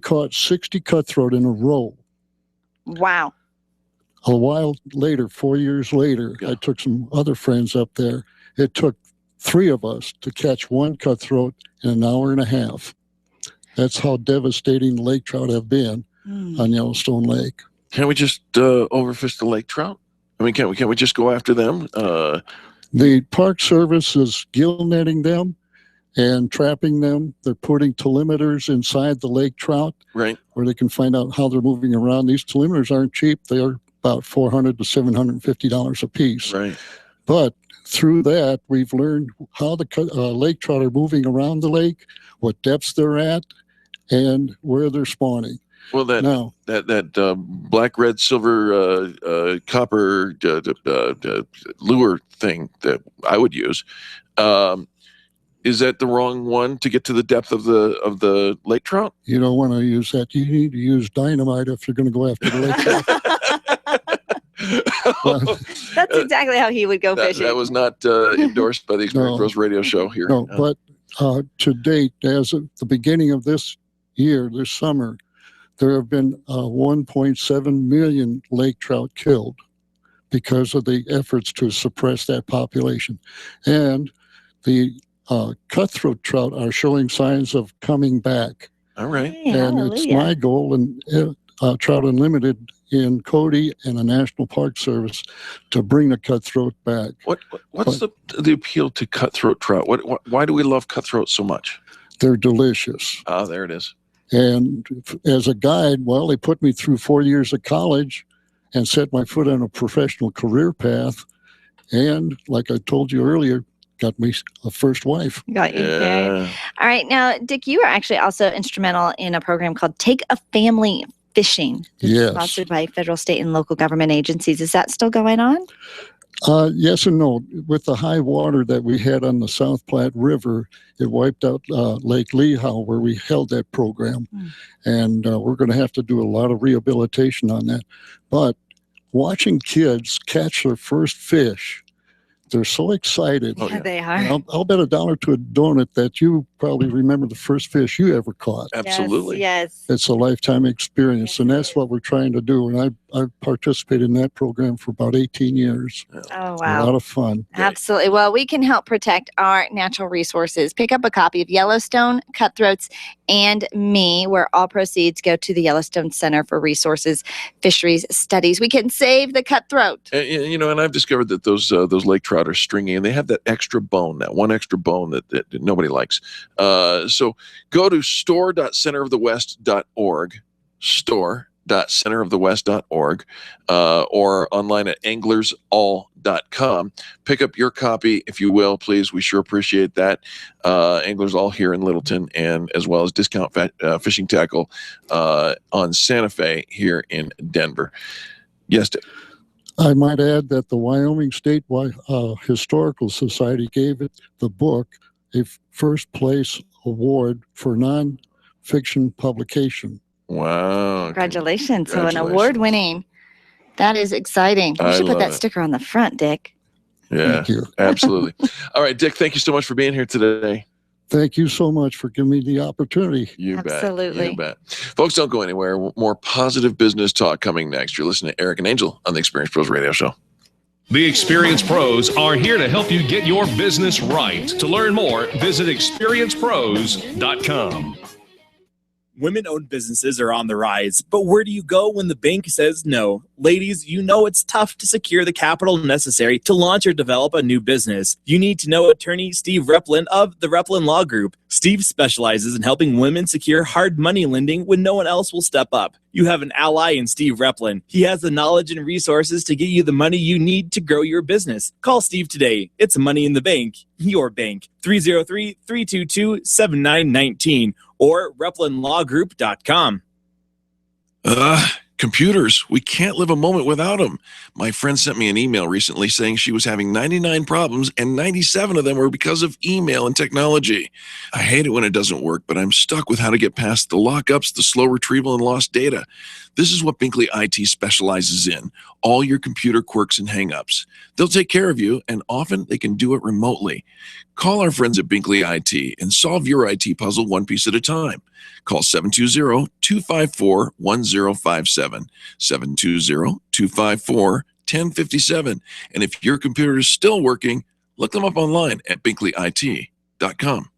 caught 60 cutthroat in a row. Wow. A while later, 4 years later, I took some other friends up there. It took 3 of us to catch one cutthroat in an hour and a half. That's how devastating the lake trout have been on Yellowstone Lake. Can't we just overfish the lake trout? I mean, can't we just go after them? The Park Service is gill netting them and trapping them. They're putting telemeters inside the lake trout, right, where they can find out how they're moving around. These telemeters aren't cheap. They're about $400 to $750 a piece. Right. But through that, we've learned how the lake trout are moving around the lake, what depths they're at, and where they're spawning. Well, that black, red, silver, copper lure thing that I would use, is that the wrong one to get to the depth of the lake trout? You don't want to use that. You need to use dynamite if you're going to go after the lake trout. That's exactly how he would go fishing. That was not endorsed by the Experience Pros radio show here. No, but to date, as of the beginning of this year, this summer, there have been 1.7 million lake trout killed because of the efforts to suppress that population. And the cutthroat trout are showing signs of coming back. All right. And it's my goal, and Trout Unlimited in Cody and the National Park Service, to bring the cutthroat back. What's the appeal to cutthroat trout? Why do we love cutthroat so much? They're delicious. Ah, there it is. And as a guide, well, they put me through 4 years of college and set my foot on a professional career path. And like I told you earlier, got me a first wife. Got you there. All right. Now, Dick, you were actually also instrumental in a program called Take a Family Fishing. This is Yes. sponsored by federal, state, and local government agencies. Is that still going on? Yes and no. With the high water that we had on the South Platte River, it wiped out Lake Lehigh, where we held that program. And we're going to have to do a lot of rehabilitation on that. But watching kids catch their first fish, they're so excited. Yeah, they are. I'll bet $1 to a donut that you probably remember the first fish you ever caught. Absolutely. Yes. It's a lifetime experience, and that's what we're trying to do. And I've participated in that program for about 18 years. Oh, A wow. lot of fun. Absolutely. Well, we can help protect our natural resources. Pick up a copy of Yellowstone, Cutthroats, and Me, where all proceeds go to the Yellowstone Center for Resources Fisheries Studies. We can save the cutthroat. And I've discovered that those lake trout are stringy, and they have that extra bone, that one extra bone that nobody likes. So go to store.centerofthewest.org, store.centerofthewest.org, or online at anglersall.com. Pick up your copy, if you will, please. We sure appreciate that. Anglers All here in Littleton, and as well as Discount Fishing Tackle on Santa Fe here in Denver. Yes, Dick. I might add that the Wyoming State Historical Society gave it, the book, a first place award for non-fiction publication. Wow. Congratulations. So an award winning. That is exciting. You I should put love that it. sticker on the front, Dick. Yeah, Thank you. absolutely. All right, Dick, thank you so much for being here today. Thank you so much for giving me the opportunity. You bet. Absolutely. You bet. Folks, don't go anywhere. More positive business talk coming next. You're listening to Eric and Angel on the Experience Pros Radio Show. The Experience Pros are here to help you get your business right. To learn more, visit experiencepros.com. Women-owned businesses are on the rise, but where do you go when the bank says no? Ladies, you know it's tough to secure the capital necessary to launch or develop a new business. You need to know attorney Steve Replin of the Replin Law Group. Steve specializes in helping women secure hard money lending when no one else will step up. You have an ally in Steve Replin. He has the knowledge and resources to get you the money you need to grow your business. Call Steve today. It's Money in the Bank, your bank. 303-322-7919 or replinlawgroup.com. Computers. We can't live a moment without them. My friend sent me an email recently saying she was having 99 problems and 97 of them were because of email and technology. I hate it when it doesn't work, but I'm stuck with how to get past the lockups, the slow retrieval, and lost data. This is what Binkley IT specializes in, all your computer quirks and hangups. They'll take care of you, and often they can do it remotely. Call our friends at Binkley IT and solve your IT puzzle one piece at a time. Call 720-254-1057, 720-254-1057. And if your computer is still working, look them up online at binkleyit.com.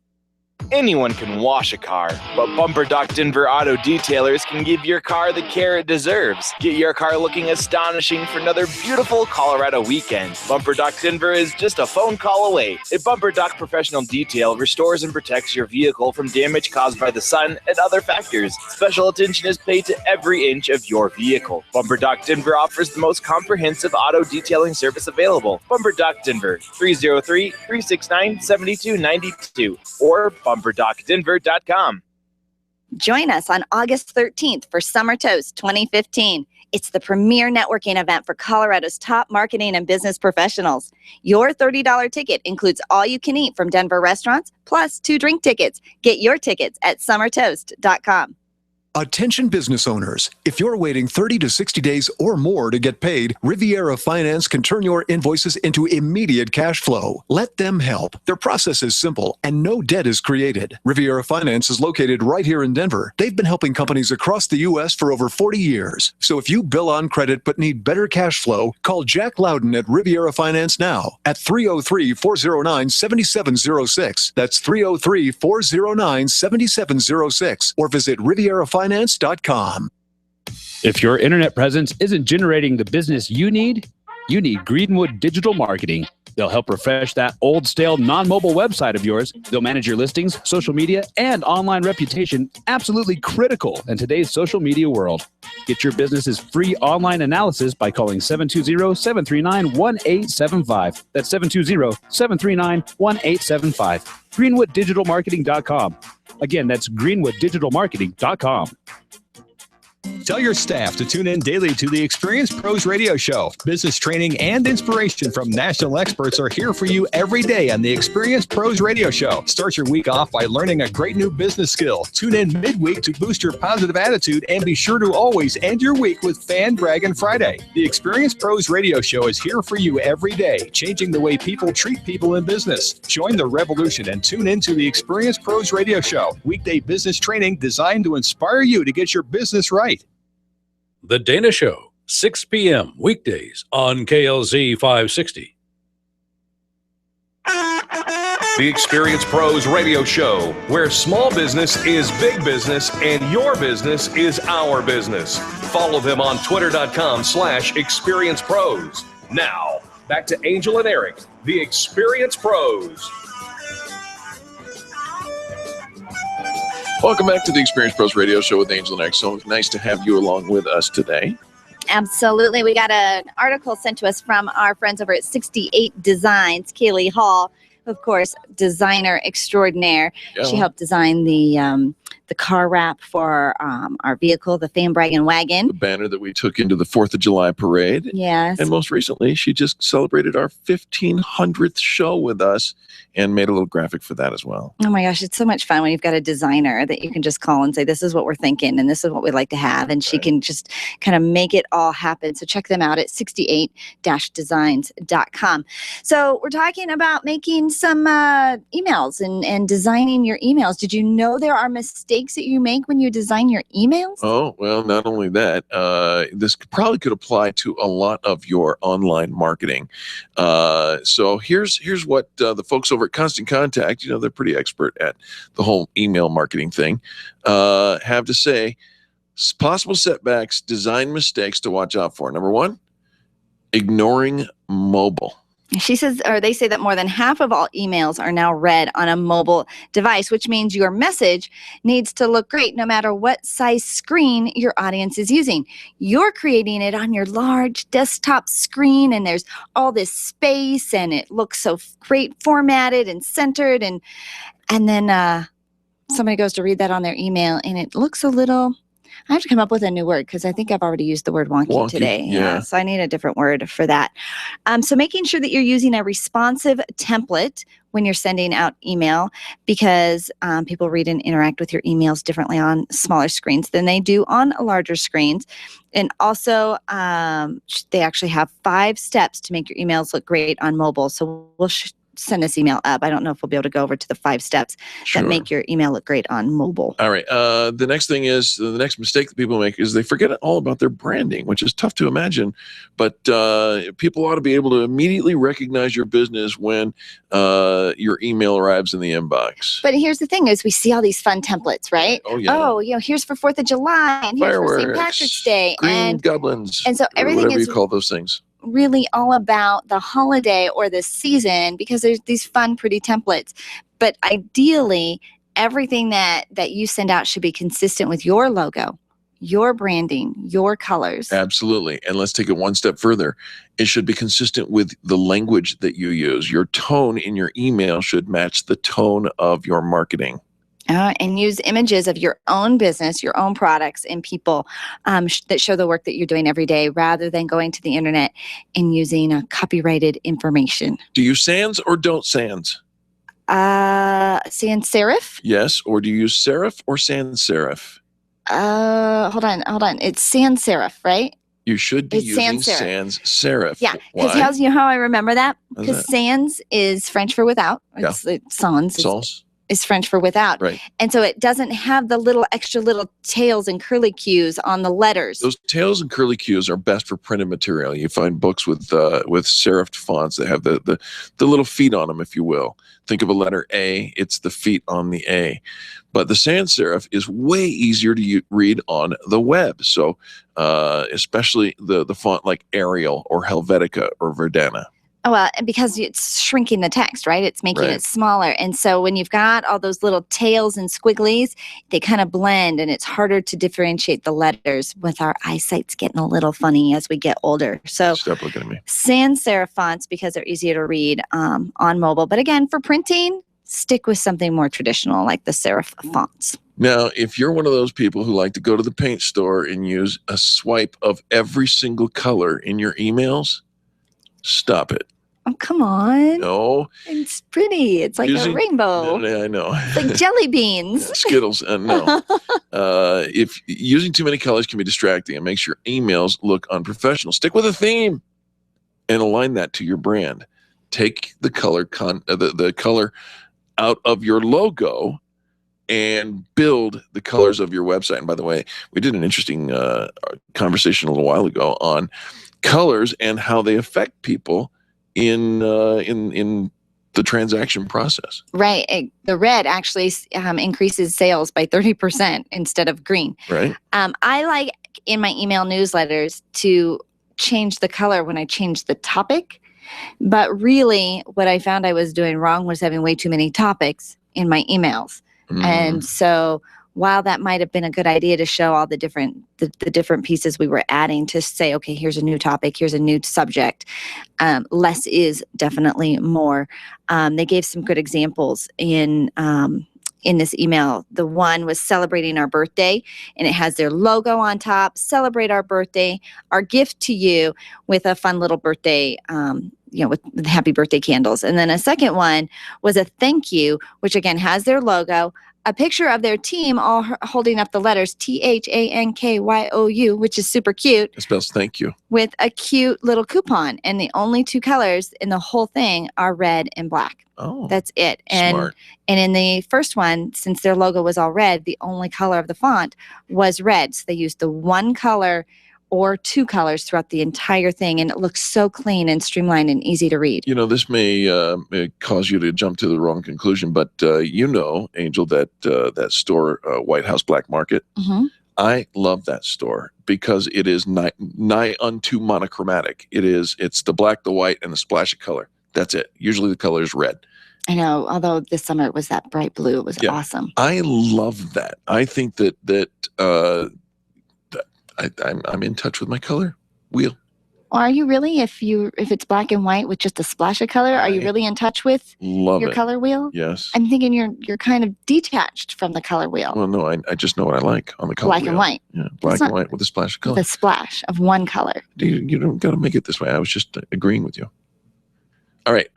Anyone can wash a car, but Bumper Dock Denver Auto Detailers can give your car the care it deserves. Get your car looking astonishing for another beautiful Colorado weekend. Bumper Dock Denver is just a phone call away. A Bumper Dock Professional Detail restores and protects your vehicle from damage caused by the sun and other factors. Special attention is paid to every inch of your vehicle. Bumper Dock Denver offers the most comprehensive auto detailing service available. Bumper Dock Denver, 303-369-7292 or BumperDockDenver.com. Join us on August 13th for Summer Toast 2015. It's the premier networking event for Colorado's top marketing and business professionals. Your $30 ticket includes all you can eat from Denver restaurants, plus 2 drink tickets. Get your tickets at summertoast.com. Attention business owners, if you're waiting 30 to 60 days or more to get paid, Riviera Finance can turn your invoices into immediate cash flow. Let them help. Their process is simple and no debt is created. Riviera Finance is located right here in Denver. They've been helping companies across the U.S. for over 40 years. So if you bill on credit but need better cash flow, call Jack Loudon at Riviera Finance now at 303-409-7706. That's 303-409-7706 or visit RivieraFinance.com. If your internet presence isn't generating the business you need Greenwood Digital Marketing. They'll help refresh that old, stale, non-mobile website of yours. They'll manage your listings, social media, and online reputation, absolutely critical in today's social media world. Get your business's free online analysis by calling 720-739-1875. That's 720-739-1875. GreenwoodDigitalMarketing.com. Again, that's GreenwoodDigitalMarketing.com. Tell your staff to tune in daily to the Experience Pros Radio Show. Business training and inspiration from national experts are here for you every day on the Experience Pros Radio Show. Start your week off by learning a great new business skill. Tune in midweek to boost your positive attitude and be sure to always end your week with Braggin Friday. The Experience Pros Radio Show is here for you every day, changing the way people treat people in business. Join the revolution and tune into the Experience Pros Radio Show. Weekday business training designed to inspire you to get your business right. The Dana Show, 6 p.m. weekdays on KLZ 560. The Experience Pros Radio Show, where small business is big business and your business is our business. Follow them on twitter.com/experiencepros. Now, back to Angel and Eric, the Experience Pros. Welcome back to the Experience Pros Radio Show with Angel and Eric. So nice to have you along with us today. Absolutely. We got an article sent to us from our friends over at 68 Designs, Kaylee Hall, of course, designer extraordinaire. Yeah. She helped design the car wrap for our vehicle, the Braggin wagon. The banner that we took into the 4th of July parade. Yes. And most recently, she just celebrated our 1500th show with us and made a little graphic for that as well. Oh my gosh, it's so much fun when you've got a designer that you can just call and say, this is what we're thinking and this is what we'd like to have. And she can just kind of make it all happen. So check them out at 68-designs.com. So we're talking about making some emails and designing your emails. Did you know there are mistakes that you make when you design your emails? Oh, well, not only that, this probably could apply to a lot of your online marketing. So here's what the folks over at Constant Contact, they're pretty expert at the whole email marketing thing, have to say. Possible setbacks, design mistakes to watch out for. Number one, ignoring mobile. She says, or they say that more than half of all emails are now read on a mobile device, which means your message needs to look great no matter what size screen your audience is using. You're creating it on your large desktop screen, and there's all this space, and it looks so great formatted and centered, and then somebody goes to read that on their email, and it looks a little... I have to come up with a new word because I think I've already used the word wonky today. Yeah. So I need a different word for that. So making sure that you're using a responsive template when you're sending out email, because people read and interact with your emails differently on smaller screens than they do on larger screens. And also, they actually have 5 steps to make your emails look great on mobile. So we'll send this email up. I don't know if we'll be able to go over to the 5 steps that make your email look great on mobile. All right. The next thing is, the next mistake that people make is they forget all about their branding, which is tough to imagine. But people ought to be able to immediately recognize your business when your email arrives in the inbox. But here's the thing is we see all these fun templates, right? Oh, yeah. Oh, here's for 4th of July and here's for St. Patrick's Day. Green goblins. And so everything whatever is you call those things. really all about the holiday or the season because there's these fun, pretty templates. But ideally, everything that you send out should be consistent with your logo, your branding, your colors. Absolutely. And let's take it one step further. It should be consistent with the language that you use. Your tone in your email should match the tone of your marketing. And use images of your own business, your own products, and people that show the work that you're doing every day rather than going to the internet and using copyrighted information. Do you sans or don't sans? Sans serif? Yes. Or do you use serif or sans serif? Hold on. It's sans serif, right? You should be It's using sans serif. sans serif. Yeah, because Why? you know how I remember that? How's Because that? sans is French for without. Yeah. It's sans. Sauce. Is French for without. Right. And so it doesn't have the extra little tails and curly cues on the letters. Those tails and curly cues are best for printed material. You find books with serifed fonts that have the little feet on them, if you will. Think of a letter A, it's the feet on the A. But the sans serif is way easier to read on the web. So especially the font like Arial or Helvetica or Verdana. Well, and because it's shrinking the text, right? It's making it smaller. And so when you've got all those little tails and squigglies, they kind of blend and it's harder to differentiate the letters with our eyesight's getting a little funny as we get older. So stop looking at me. Sans serif fonts because they're easier to read on mobile. But again, for printing, stick with something more traditional like the serif fonts. Now, if you're one of those people who like to go to the paint store and use a swipe of every single color in your emails, stop it. Oh, come on. No. It's pretty. It's like a rainbow. I know. It's like jelly beans. Skittles. No. If using too many colors can be distracting and makes your emails look unprofessional, stick with a theme and align that to your brand. Take the color the color out of your logo and build the colors of your website. And by the way, we did an interesting conversation a little while ago on colors and how they affect people in the transaction process. Right. The red actually increases sales by 30% instead of green. Right. I like in my email newsletters to change the color when I change the topic. But really, what I found I was doing wrong was having way too many topics in my emails. And so while that might have been a good idea to show all the different pieces we were adding to say, okay, here's a new topic, here's a new subject, less is definitely more. They gave some good examples in this email. The one was celebrating our birthday, and it has their logo on top. Celebrate our birthday, our gift to you, with a fun little birthday, with happy birthday candles. And then a second one was a thank you, which again has their logo, a picture of their team all holding up the letters THANKYOU, which is super cute. It spells thank you. With a cute little coupon. And the only two colors in the whole thing are red and black. Oh, that's it. And smart. And in the first one, since their logo was all red, the only color of the font was red. So they used the one color or two colors throughout the entire thing, and it looks so clean and streamlined and easy to read. This may cause you to jump to the wrong conclusion, but Angel, that store, White House Black Market, I love that store because it is nigh unto monochromatic. It's the black, the white, and the splash of color. That's it. Usually the color is red. I know, although this summer it was that bright blue. It was awesome. I love that. I think that I'm in touch with my color wheel. Are you really? If it's black and white with just a splash of color, are you really in touch with your color wheel? Yes. I'm thinking you're kind of detached from the color wheel. Well, no, I just know what I like on the color Black wheel. and white. Yeah, black and white with a splash of color. The splash of one color. You don't got to make it this way. I was just agreeing with you. All right.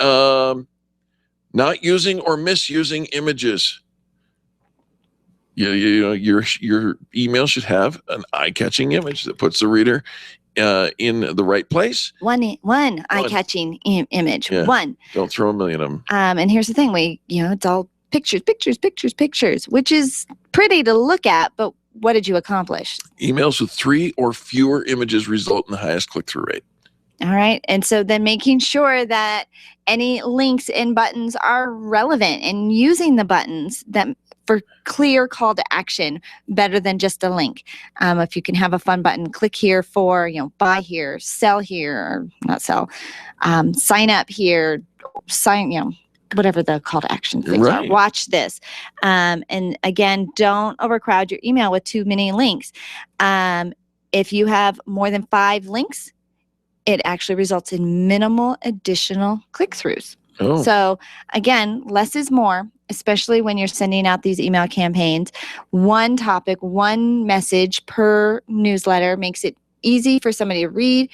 Not using or misusing images. Your email should have an eye-catching image that puts the reader in the right place. One eye-catching image. Yeah. One. Don't throw a million of them. And here's the thing: it's all pictures, which is pretty to look at, but what did you accomplish? Emails with 3 or fewer images result in the highest click-through rate. All right. And so then making sure that any links and buttons are relevant and using the buttons that for clear call to action better than just a link. If you can have a fun button, click here for, buy here, sell here, or not sell, sign up here, whatever the call to action things are. Watch this. And again, don't overcrowd your email with too many links. If you have more than 5 links, it actually results in minimal additional click-throughs. Oh. So again, less is more, especially when you're sending out these email campaigns. One topic, one message per newsletter makes it easy for somebody to read,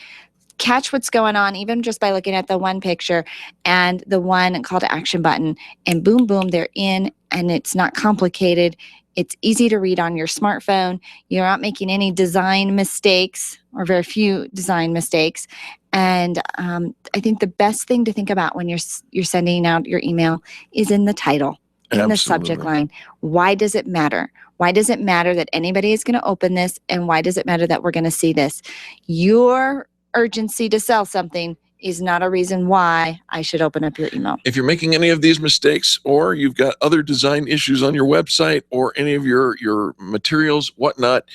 catch what's going on, even just by looking at the one picture and the one call to action button, and boom, boom, they're in, and it's not complicated. It's easy to read on your smartphone. You're not making any design mistakes, or very few design mistakes. And I think the best thing to think about when you're sending out your email is in the title, in the subject line. Why does it matter? Why does it matter that anybody is going to open this? And why does it matter that we're going to see this? Your urgency to sell something is not a reason why I should open up your email. If you're making any of these mistakes, or you've got other design issues on your website or any of your materials, whatnot,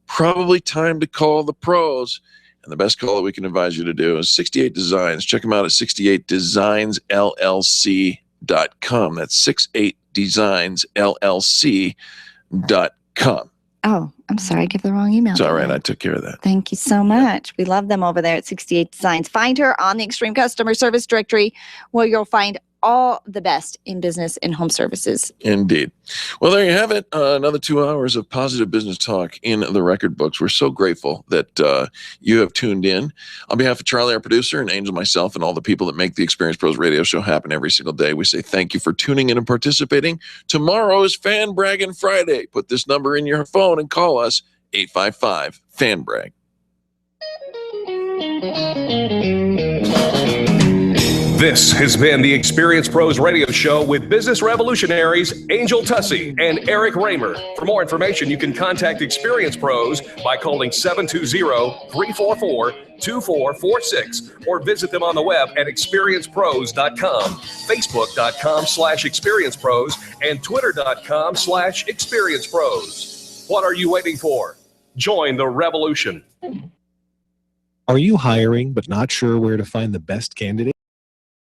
probably time to call the pros. And the best call that we can advise you to do is 68 Designs. Check them out at 68designsllc.com. That's 68designsllc.com. Oh, I'm sorry. I gave the wrong email. It's all right. I took care of that. Thank you so much. We love them over there at 68 Designs. Find her on the Extreme Customer Service Directory, where you'll find all the best in business and home services. Indeed. Well, there you have it. Another 2 hours of positive business talk in the record books. We're so grateful that you have tuned in. On behalf of Charlie, our producer, and Angel, myself, and all the people that make the Experience Pros radio show happen every single day, we say thank you for tuning in and participating. Tomorrow is Fan Braggin' Friday. Put this number in your phone and call us, 855-FAN-BRAG. This has been the Experience Pros radio show with business revolutionaries Angel Tussey and Eric Raymer. For more information, you can contact Experience Pros by calling 720-344-2446 or visit them on the web at experiencepros.com, facebook.com/experiencepros, and twitter.com/experiencepros. What are you waiting for? Join the revolution. Are you hiring but not sure where to find the best candidate?